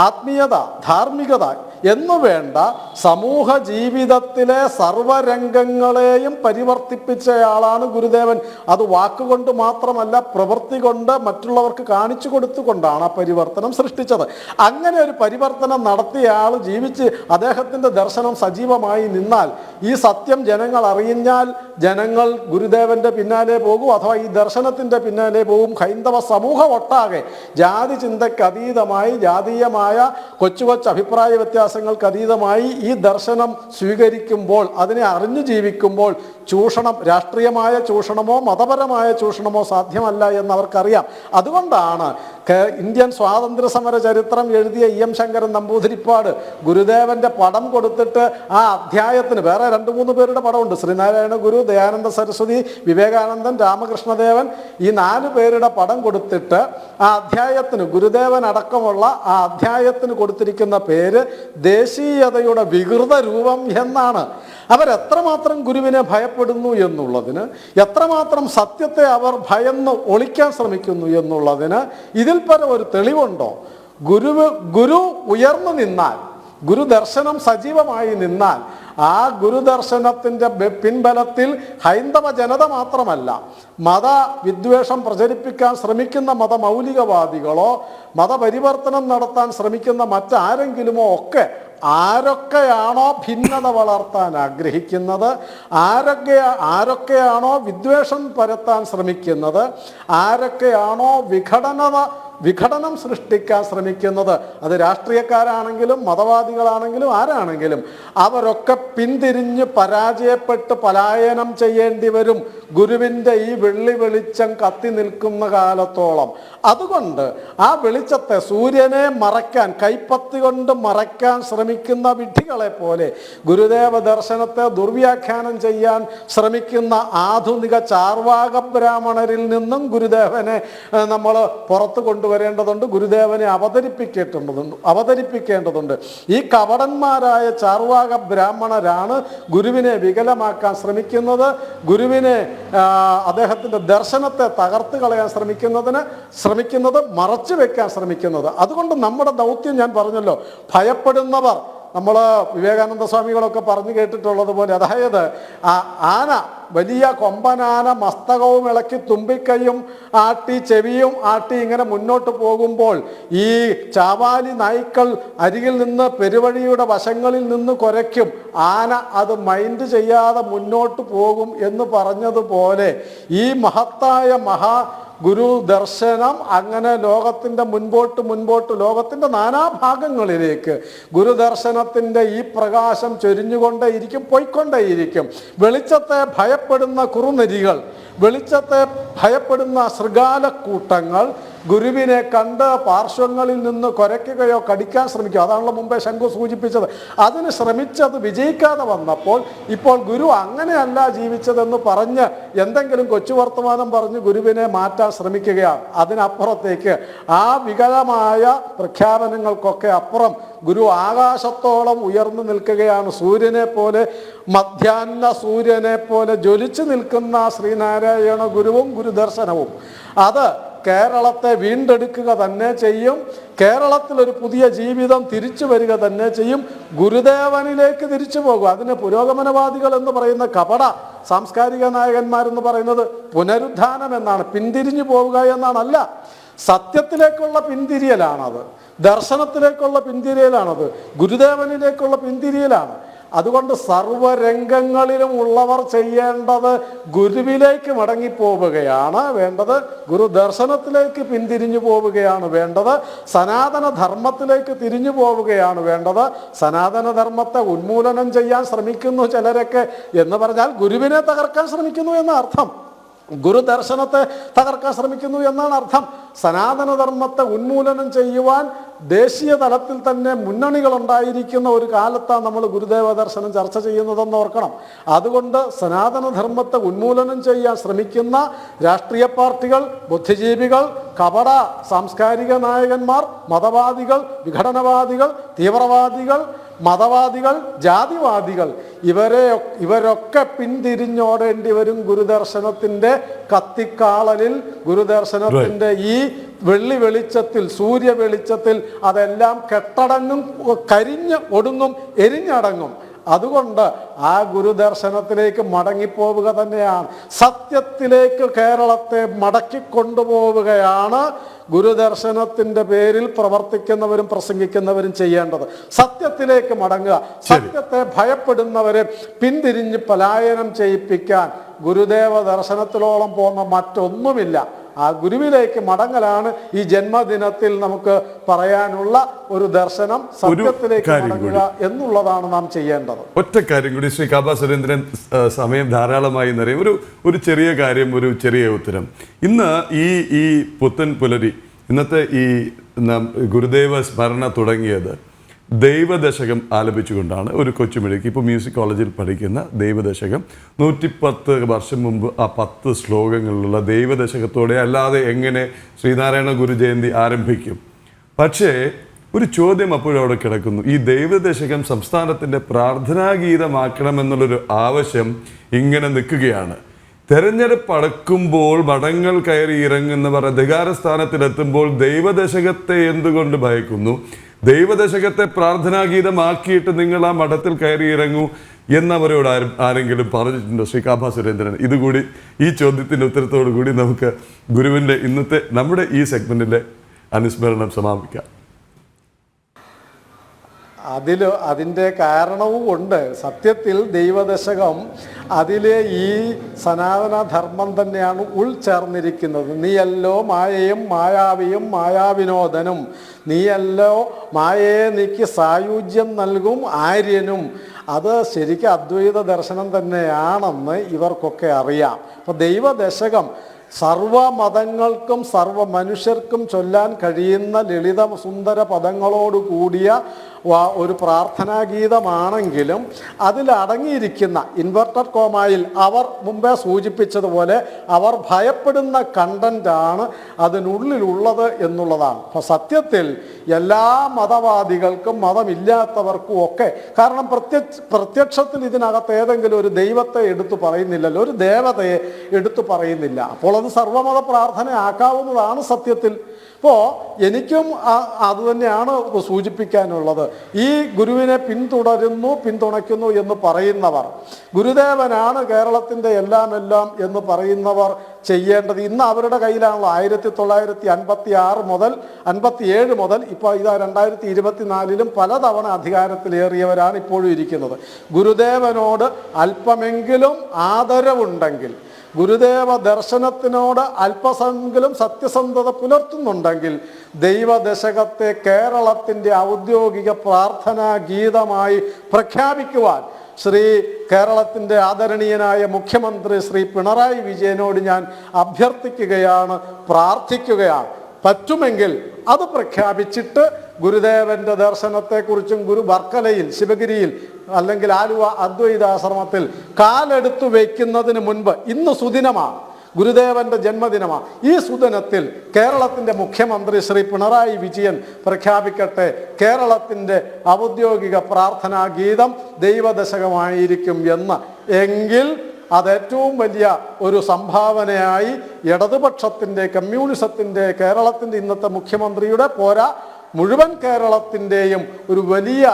ആത്മീയത, ധാർമ്മികത എന്നുവേണ്ട സമൂഹ ജീവിതത്തിലെ സർവരംഗങ്ങളെയും പരിവർത്തിപ്പിച്ചയാളാണ് ഗുരുദേവൻ. അത് വാക്കുകൊണ്ട് മാത്രമല്ല, പ്രവൃത്തി കൊണ്ട് മറ്റുള്ളവർക്ക് കാണിച്ചു കൊടുത്തുകൊണ്ടാണ് ആ പരിവർത്തനം സൃഷ്ടിച്ചത്. അങ്ങനെ ഒരു പരിവർത്തനം നടത്തിയ ആൾ ജീവിച്ച് അദ്ദേഹത്തിൻ്റെ ദർശനം സജീവമായി നിന്നാൽ, ഈ സത്യം ജനങ്ങൾ അറിഞ്ഞാൽ ജനങ്ങൾ ഗുരുദേവൻ്റെ പിന്നാലെ പോകും, അഥവാ ഈ ദർശനത്തിൻ്റെ പിന്നാലെ പോകും. ഹൈന്ദവ സമൂഹം ഒട്ടാകെ ജാതി ചിന്തയ്ക്ക് അതീതമായി, ജാതീയമായ കൊച്ചു കൊച്ചു അഭിപ്രായ വ്യത്യാസങ്ങൾക്ക് അതീതമായി ഈ ദർശനം സ്വീകരിക്കുമ്പോൾ, അതിനെ അറിഞ്ഞു ജീവിക്കുമ്പോൾ ചൂഷണം, രാഷ്ട്രീയമായ ചൂഷണമോ മതപരമായ ചൂഷണമോ സാധ്യമല്ല എന്നവർക്കറിയാം. അതുകൊണ്ടാണ് ഇന്ത്യൻ സ്വാതന്ത്ര്യ സമര ചരിത്രം എഴുതിയ EM ശങ്കരൻ നമ്പൂതിരിപ്പാട് ഗുരുദേവന്റെ പടം കൊടുത്തിട്ട് ആ അധ്യായത്തിന്, വേറെ 2-3 പേരുടെ പടമുണ്ട്, ശ്രീനാരായണ ഗുരു, ദയാനന്ദ സരസ്വതി, വിവേകാനന്ദൻ, രാമകൃഷ്ണദേവൻ, ഈ 4 പേരുടെ പടം കൊടുത്തിട്ട് ആ അധ്യായത്തിന്, ഗുരുദേവൻ അടക്കമുള്ള ആ അധ്യായത്തിന് കൊടുത്തിരിക്കുന്ന പേര് ദേശീയതയുടെ വികൃത രൂപം എന്നാണ്. അവരെത്രമാത്രം ഗുരുവിനെ ഭയപ്പെടുന്നു എന്നുള്ളതിന്, എത്രമാത്രം സത്യത്തെ അവർ ഭയന്ന് ഒളിക്കാൻ ശ്രമിക്കുന്നു എന്നുള്ളതിന് ഇതിൽ പരം ഒരു തെളിവുണ്ടോ? ഗുരു ഉയർന്നു നിന്നാൽ, ഗുരുദർശനം സജീവമായി നിന്നാൽ, ആ ഗുരുദർശനത്തിൻ്റെ പിൻബലത്തിൽ ഹൈന്ദവ ജനത മാത്രമല്ല, മതവിദ്വേഷം പ്രചരിപ്പിക്കാൻ ശ്രമിക്കുന്ന മതമൗലികവാദികളോ മതപരിവർത്തനം നടത്താൻ ശ്രമിക്കുന്ന മറ്റാരെങ്കിലുമോ ഒക്കെ, ആരൊക്കെയാണോ ഭിന്നത വളർത്താൻ ആഗ്രഹിക്കുന്നത്, ആരൊക്കെയാണോ വിദ്വേഷം പരത്താൻ ശ്രമിക്കുന്നത്, ആരൊക്കെയാണോ വിഘടനം സൃഷ്ടിക്കാൻ ശ്രമിക്കുന്നത്, അത് രാഷ്ട്രീയക്കാരാണെങ്കിലും മതവാദികളാണെങ്കിലും ആരാണെങ്കിലും, അവരൊക്കെ പിന്തിരിഞ്ഞ് പരാജയപ്പെട്ട് പലായനം ചെയ്യേണ്ടി വരും ഗുരുവിൻ്റെ ഈ വെളിച്ചം കത്തി നിൽക്കുന്ന കാലത്തോളം. അതുകൊണ്ട് ആ വെളിച്ചത്തെ, സൂര്യനെ മറയ്ക്കാൻ, കൈപ്പത്തി കൊണ്ട് മറയ്ക്കാൻ ശ്രമിക്കുന്ന വിഡ്ഢികളെ പോലെ ഗുരുദേവ ദർശനത്തെ ദുർവ്യാഖ്യാനം ചെയ്യാൻ ശ്രമിക്കുന്ന ആധുനിക ചാർവാക ബ്രാഹ്മണരിൽ നിന്നും ഗുരുദേവനെ നമ്മൾ പുറത്തു കൊണ്ടുവരേണ്ടതുണ്ട്, ഗുരുദേവനെ അവതരിപ്പിക്കേണ്ടതുണ്ട്. ഈ കപടന്മാരായ ചാർവാക ബ്രാഹ്മണരാണ് ഗുരുവിനെ വികലമാക്കാൻ ശ്രമിക്കുന്നത്, ഗുരുവിനെ, അദ്ദേഹത്തിൻ്റെ ദർശനത്തെ തകർത്ത് കളയാൻ ശ്രമിക്കുന്നത്, മറച്ചു വെക്കാൻ ശ്രമിക്കുന്നത്. അതുകൊണ്ട് നമ്മുടെ ദൗത്യം ഞാൻ പറഞ്ഞല്ലോ, ഭയപ്പെടുന്നവർ, നമ്മൾ വിവേകാനന്ദ സ്വാമികളൊക്കെ പറഞ്ഞു കേട്ടിട്ടുള്ളത് പോലെ, അതായത് ആന, വലിയ കൊമ്പനാന മസ്തകവും ഇളക്കി തുമ്പിക്കൈയും ആട്ടി ചെവിയും ആട്ടി ഇങ്ങനെ മുന്നോട്ട് പോകുമ്പോൾ ഈ ചാവാലി നായ്ക്കൾ അരികിൽ നിന്ന് പെരുവഴിയുടെ വശങ്ങളിൽ നിന്ന് കുരയ്ക്കും, ആന അത് മൈൻഡ് ചെയ്യാതെ മുന്നോട്ട് പോകും എന്ന് പറഞ്ഞതുപോലെ ഈ മഹത്തായ ഗുരു ദർശനം അങ്ങനെ ലോകത്തിൻ്റെ മുൻപോട്ട് ലോകത്തിൻ്റെ നാനാഭാഗങ്ങളിലേക്ക് ഗുരുദർശനത്തിൻ്റെ ഈ പ്രകാശം ചൊരിഞ്ഞുകൊണ്ടേയിരിക്കും, പോയിക്കൊണ്ടേയിരിക്കും. വെളിച്ചത്തെ ഭയപ്പെടുന്ന കുറുനരികൾ, വെളിച്ചത്തെ ഭയപ്പെടുന്ന ശൃഗാലക്കൂട്ടങ്ങൾ ഗുരുവിനെ കണ്ട് പാർശ്വങ്ങളിൽ നിന്ന് കുരയ്ക്കുകയോ കടിക്കാൻ ശ്രമിക്കുക. അതാണല്ലോ മുമ്പേ ശങ്കു സൂചിപ്പിച്ചത്. അതിന് ശ്രമിച്ചത് വിജയിക്കാതെ വന്നപ്പോൾ ഇപ്പോൾ ഗുരു അങ്ങനെയല്ല ജീവിച്ചതെന്ന് പറഞ്ഞ് എന്തെങ്കിലും കൊച്ചുവർത്തമാനം പറഞ്ഞ് ഗുരുവിനെ മാറ്റാൻ ശ്രമിക്കുകയാണ്. അതിനപ്പുറത്തേക്ക് ആ വികലമായ പ്രഖ്യാപനങ്ങൾക്കൊക്കെ അപ്പുറം ഗുരു ആകാശത്തോളം ഉയർന്നു നിൽക്കുകയാണ്. സൂര്യനെ പോലെ, മധ്യാഹ്ന സൂര്യനെ പോലെ ജ്വലിച്ചു നിൽക്കുന്ന ശ്രീനാരായണ ഗുരുവും ഗുരുദർശനവും അത് കേരളത്തെ വീണ്ടെടുക്കുക തന്നെ ചെയ്യും. കേരളത്തിലൊരു പുതിയ ജീവിതം തിരിച്ചു വരിക തന്നെ ചെയ്യും. ഗുരുദേവനിലേക്ക് തിരിച്ചു പോകുക. അതിന് പുരോഗമനവാദികൾ എന്ന് പറയുന്ന കപട സാംസ്കാരിക നായകന്മാരെന്ന് പറയുന്നത് പുനരുദ്ധാനം എന്നാണ്, പിന്തിരിഞ്ഞു പോവുക എന്നാണല്ല. സത്യത്തിലേക്കുള്ള പിന്തിരിയലാണത്, ദർശനത്തിലേക്കുള്ള പിന്തിരിയലാണത്, ഗുരുദേവനിലേക്കുള്ള പിന്തിരിയലാണ്. അതുകൊണ്ട് സർവരംഗങ്ങളിലും ഉള്ളവർ ചെയ്യേണ്ടത് ഗുരുവിലേക്ക് മടങ്ങിപ്പോവുകയാണ് വേണ്ടത്, ഗുരുദർശനത്തിലേക്ക് പിന്തിരിഞ്ഞു പോവുകയാണ് വേണ്ടത്, സനാതന ധർമ്മത്തിലേക്ക് തിരിഞ്ഞു പോവുകയാണ് വേണ്ടത്. സനാതന ധർമ്മത്തെ ഉന്മൂലനം ചെയ്യാൻ ശ്രമിക്കുന്നു ചിലരൊക്കെ എന്ന് പറഞ്ഞാൽ ഗുരുവിനെ തകർക്കാൻ ശ്രമിക്കുന്നു എന്ന അർത്ഥം. ഗുരുദർശനത്തെ തകർക്കാൻ ശ്രമിക്കുന്നു എന്നാണ് അർത്ഥം. സനാതനധർമ്മത്തെ ഉന്മൂലനം ചെയ്യുവാൻ ദേശീയ തലത്തിൽ തന്നെ മുന്നണികൾ ഉണ്ടായിരിക്കുന്ന ഒരു കാലത്താണ് നമ്മൾ ഗുരുദേവ ദർശനം ചർച്ച ചെയ്യുന്നതെന്ന് ഓർക്കണം. അതുകൊണ്ട് സനാതനധർമ്മത്തെ ഉന്മൂലനം ചെയ്യാൻ ശ്രമിക്കുന്ന രാഷ്ട്രീയ പാർട്ടികൾ, ബുദ്ധിജീവികൾ, കപട സാംസ്കാരിക നായകന്മാർ, മതവാദികൾ, വിഘടനവാദികൾ, തീവ്രവാദികൾ, മതവാദികൾ, ജാതിവാദികൾ ഇവരൊക്കെ പിന്തിരിഞ്ഞോടേണ്ടി വരും ഗുരുദർശനത്തിൻ്റെ കത്തിക്കാളലിൽ. ഗുരുദർശനത്തിൻ്റെ ഈ വെള്ളി വെളിച്ചത്തിൽ, സൂര്യ വെളിച്ചത്തിൽ അതെല്ലാം കെട്ടടങ്ങും, കരിഞ്ഞ് ഒടുങ്ങും, എരിഞ്ഞടങ്ങും. അതുകൊണ്ട് ആ ഗുരുദർശനത്തിലേക്ക് മടങ്ങിപ്പോവുക തന്നെയാണ്, സത്യത്തിലേക്ക് കേരളത്തെ മടക്കിക്കൊണ്ടുപോവുകയാണ് ഗുരുദർശനത്തിന്റെ പേരിൽ പ്രവർത്തിക്കുന്നവരും പ്രസംഗിക്കുന്നവരും ചെയ്യേണ്ടത്. സത്യത്തിലേക്ക് മടങ്ങുക. സത്യത്തെ ഭയപ്പെടുന്നവരെ പിന്തിരിഞ്ഞ് പലായനം ചെയ്യിപ്പിക്കാൻ ഗുരുദേവ ദർശനത്തിലോളം പോകുന്ന മറ്റൊന്നുമില്ല. ആ ഗുരുവിലേക്ക് മടങ്ങലാണ് ഈ ജന്മദിനത്തിൽ നമുക്ക് പറയാനുള്ള ഒരു ദർശനം. സത്യത്തിലേക്ക് മടങ്ങുക എന്നുള്ളതാണ് നാം ചെയ്യേണ്ടത്. ഒറ്റ കാര്യം കൂടി ശ്രീ കാബ സുരേന്ദ്രൻ, സമയം ധാരാളമായി എന്നറിയാം. ഒരു ചെറിയ കാര്യം, ഒരു ചെറിയ ഉത്തരം. ഇന്ന് ഈ പുത്തൻ പുലരി, ഇന്നത്തെ ഈ ഗുരുദേവ സ്മരണ തുടങ്ങിയത് ദൈവദശകം ആലപിച്ചുകൊണ്ടാണ്. ഒരു കൊച്ചുമിടുക്കി ഇപ്പോൾ മ്യൂസിക് കോളേജിൽ പഠിക്കുന്ന ദൈവദശകം 110 വർഷം മുമ്പ് ആ 10 ശ്ലോകങ്ങളിലുള്ള ദൈവദശകത്തോടെ അല്ലാതെ എങ്ങനെ ശ്രീനാരായണ ഗുരു ജയന്തി ആരംഭിക്കും? പക്ഷേ ഒരു ചോദ്യം അപ്പോഴും അവിടെ കിടക്കുന്നു. ഈ ദൈവദശകം സംസ്ഥാനത്തിൻ്റെ പ്രാർത്ഥനാഗീതമാക്കണമെന്നുള്ളൊരു ആവശ്യം ഇങ്ങനെ നിൽക്കുകയാണ്. തെരഞ്ഞെടുപ്പ് അടുക്കുമ്പോൾ മഠങ്ങൾ കയറി ഇറങ്ങുന്നവർ അധികാരസ്ഥാനത്തിലെത്തുമ്പോൾ ദൈവദശകത്തെ എന്തുകൊണ്ട് ഭയക്കുന്നു? ദൈവദശകത്തെ പ്രാർത്ഥനാഗീതമാക്കിയിട്ട് നിങ്ങൾ ആ മഠത്തിൽ കയറി ഇറങ്ങൂ എന്നവരോട് ആരെങ്കിലും പറഞ്ഞിട്ടുണ്ടോ? ശ്രീ കാബ സുരേന്ദ്രൻ, ഇതുകൂടി ഈ ചോദ്യത്തിൻ്റെ ഉത്തരത്തോടു കൂടി നമുക്ക് ഗുരുവിൻ്റെ ഇന്നത്തെ നമ്മുടെ ഈ സെഗ്മെൻറ്റിലെ അനുസ്മരണം സമാപിക്കാം. അതിൻ്റെ കാരണവും ഉണ്ട്. സത്യത്തിൽ ദൈവദശകം അതിലെ ഈ സനാതനധർമ്മം തന്നെയാണ് ഉൾച്ചേർന്നിരിക്കുന്നത്. നീയല്ലോ മായയും മായാവിയും മായാവിനോദനും, നീയല്ലോ മായയെ നീക്കി സായുജ്യം നൽകും ആര്യനും. അത് ശരിക്കും അദ്വൈത ദർശനം തന്നെയാണെന്ന് ഇവർക്കൊക്കെ അറിയാം. അപ്പോൾ ദൈവദശകം സർവമതങ്ങൾക്കും സർവ മനുഷ്യർക്കും ചൊല്ലാൻ കഴിയുന്ന ലളിത സുന്ദര പദങ്ങളോട് കൂടിയ ഒരു പ്രാർത്ഥനാഗീതമാണെങ്കിലും അതിലടങ്ങിയിരിക്കുന്ന ഇൻവെർട്ടഡ് കോമായിൽ അവർ മുമ്പേ സൂചിപ്പിച്ചതുപോലെ അവർ ഭയപ്പെടുന്ന കണ്ടൻ്റാണ് അതിനുള്ളിലുള്ളത് എന്നുള്ളതാണ്. അപ്പോൾ സത്യത്തിൽ എല്ലാ മതവാദികൾക്കും മതമില്ലാത്തവർക്കും ഒക്കെ, കാരണം പ്രത്യക്ഷത്തിൽ ഇതിനകത്ത് ഏതെങ്കിലും ഒരു ദൈവത്തെ എടുത്തു പറയുന്നില്ലല്ലോ, ഒരു ദേവതയെ എടുത്തു പറയുന്നില്ല. അപ്പോൾ അത് സർവമത പ്രാർത്ഥന ആക്കാവുന്നതാണ് സത്യത്തിൽ. അപ്പോൾ എനിക്കും അതുതന്നെയാണ് സൂചിപ്പിക്കാനുള്ളത്. ഈ ഗുരുവിനെ പിന്തുണയ്ക്കുന്നു എന്ന് പറയുന്നവർ, ഗുരുദേവനാണ് കേരളത്തിൻ്റെ എല്ലാം എന്ന് പറയുന്നവർ ചെയ്യേണ്ടത് ഇന്ന് അവരുടെ കയ്യിലാണല്ലോ. 1956 മുതൽ 57 മുതൽ ഇപ്പോൾ ഇതാ 2024 പലതവണ അധികാരത്തിലേറിയവരാണ് ഇപ്പോഴും ഇരിക്കുന്നത്. ഗുരുദേവനോട് അല്പമെങ്കിലും ആദരവുണ്ടെങ്കിൽ, ഗുരുദേവ ദർശനത്തിനോട് അല്പസെങ്കിലും സത്യസന്ധത പുലർത്തുന്നുണ്ടെങ്കിൽ ദൈവദശകത്തെ കേരളത്തിൻ്റെ ഔദ്യോഗിക പ്രാർത്ഥനാ ഗീതമായി പ്രഖ്യാപിക്കുവാൻ കേരളത്തിൻ്റെ ആദരണീയനായ മുഖ്യമന്ത്രി ശ്രീ പിണറായി വിജയനോട് ഞാൻ അഭ്യർത്ഥിക്കുകയാണ്, പ്രാർത്ഥിക്കുകയാണ്. പറ്റുമെങ്കിൽ അത് പ്രഖ്യാപിച്ചിട്ട് ഗുരുദേവന്റെ ദർശനത്തെക്കുറിച്ചും ഗുരു വർക്കലയിൽ, ശിവഗിരിയിൽ അല്ലെങ്കിൽ ആലുവ അദ്വൈതാശ്രമത്തിൽ കാലെടുത്തു വയ്ക്കുന്നതിന് മുൻപ്, ഇന്ന് സുദിനമാണ്, ഗുരുദേവന്റെ ജന്മദിനമാണ്. ഈ സുദിനത്തിൽ കേരളത്തിൻ്റെ മുഖ്യമന്ത്രി ശ്രീ പിണറായി വിജയൻ പ്രഖ്യാപിക്കട്ടെ, കേരളത്തിൻ്റെ ഔദ്യോഗിക പ്രാർത്ഥനാ ഗീതം ദൈവദശകമായിരിക്കും എന്ന്. എങ്കിൽ അതേറ്റവും വലിയ ഒരു സംഭാവനയായി ഇടതുപക്ഷത്തിൻ്റെ, കമ്മ്യൂണിസത്തിൻ്റെ, കേരളത്തിൻ്റെ ഇന്നത്തെ മുഖ്യമന്ത്രിയുടെ പോരാ മുഴുവൻ കേരളത്തിൻ്റെയും ഒരു വലിയ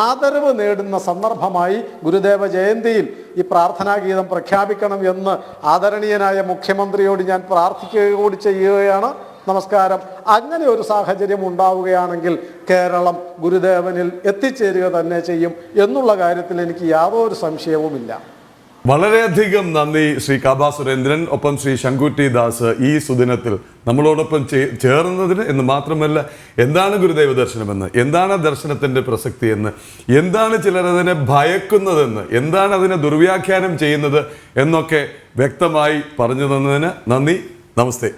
ആദരവ് നേടുന്ന സന്ദർഭമായി ഗുരുദേവ ജയന്തിയിൽ ഈ പ്രാർത്ഥനാഗീതം പ്രഖ്യാപിക്കണം എന്ന് ആദരണീയനായ മുഖ്യമന്ത്രിയോട് ഞാൻ പ്രാർത്ഥിക്കുക കൂടി ചെയ്യുകയാണ്. നമസ്കാരം. അങ്ങനെ ഒരു സാഹചര്യം ഉണ്ടാവുകയാണെങ്കിൽ കേരളം ഗുരുദേവനിൽ എത്തിച്ചേരുക തന്നെ ചെയ്യും എന്നുള്ള കാര്യത്തിൽ എനിക്ക് യാതൊരു സംശയവുമില്ല. വളരെയധികം നന്ദി ശ്രീ കാബ സുരേന്ദ്രൻ, ഒപ്പം ശ്രീ ശങ്കുറ്റി ദാസ് ഈ സുദിനത്തിൽ നമ്മളോടൊപ്പം ചേർന്നതിന്. എന്ന് മാത്രമല്ല, എന്താണ് ഗുരുദേവ ദർശനമെന്ന്, എന്താണ് ദർശനത്തിൻ്റെ പ്രസക്തി എന്ന്, എന്താണ് ചിലർ അതിനെ ഭയക്കുന്നതെന്ന്, എന്താണ് അതിനെ ദുർവ്യാഖ്യാനം ചെയ്യുന്നത് എന്നൊക്കെ വ്യക്തമായി പറഞ്ഞു തന്നതിന് നന്ദി. നമസ്തേ.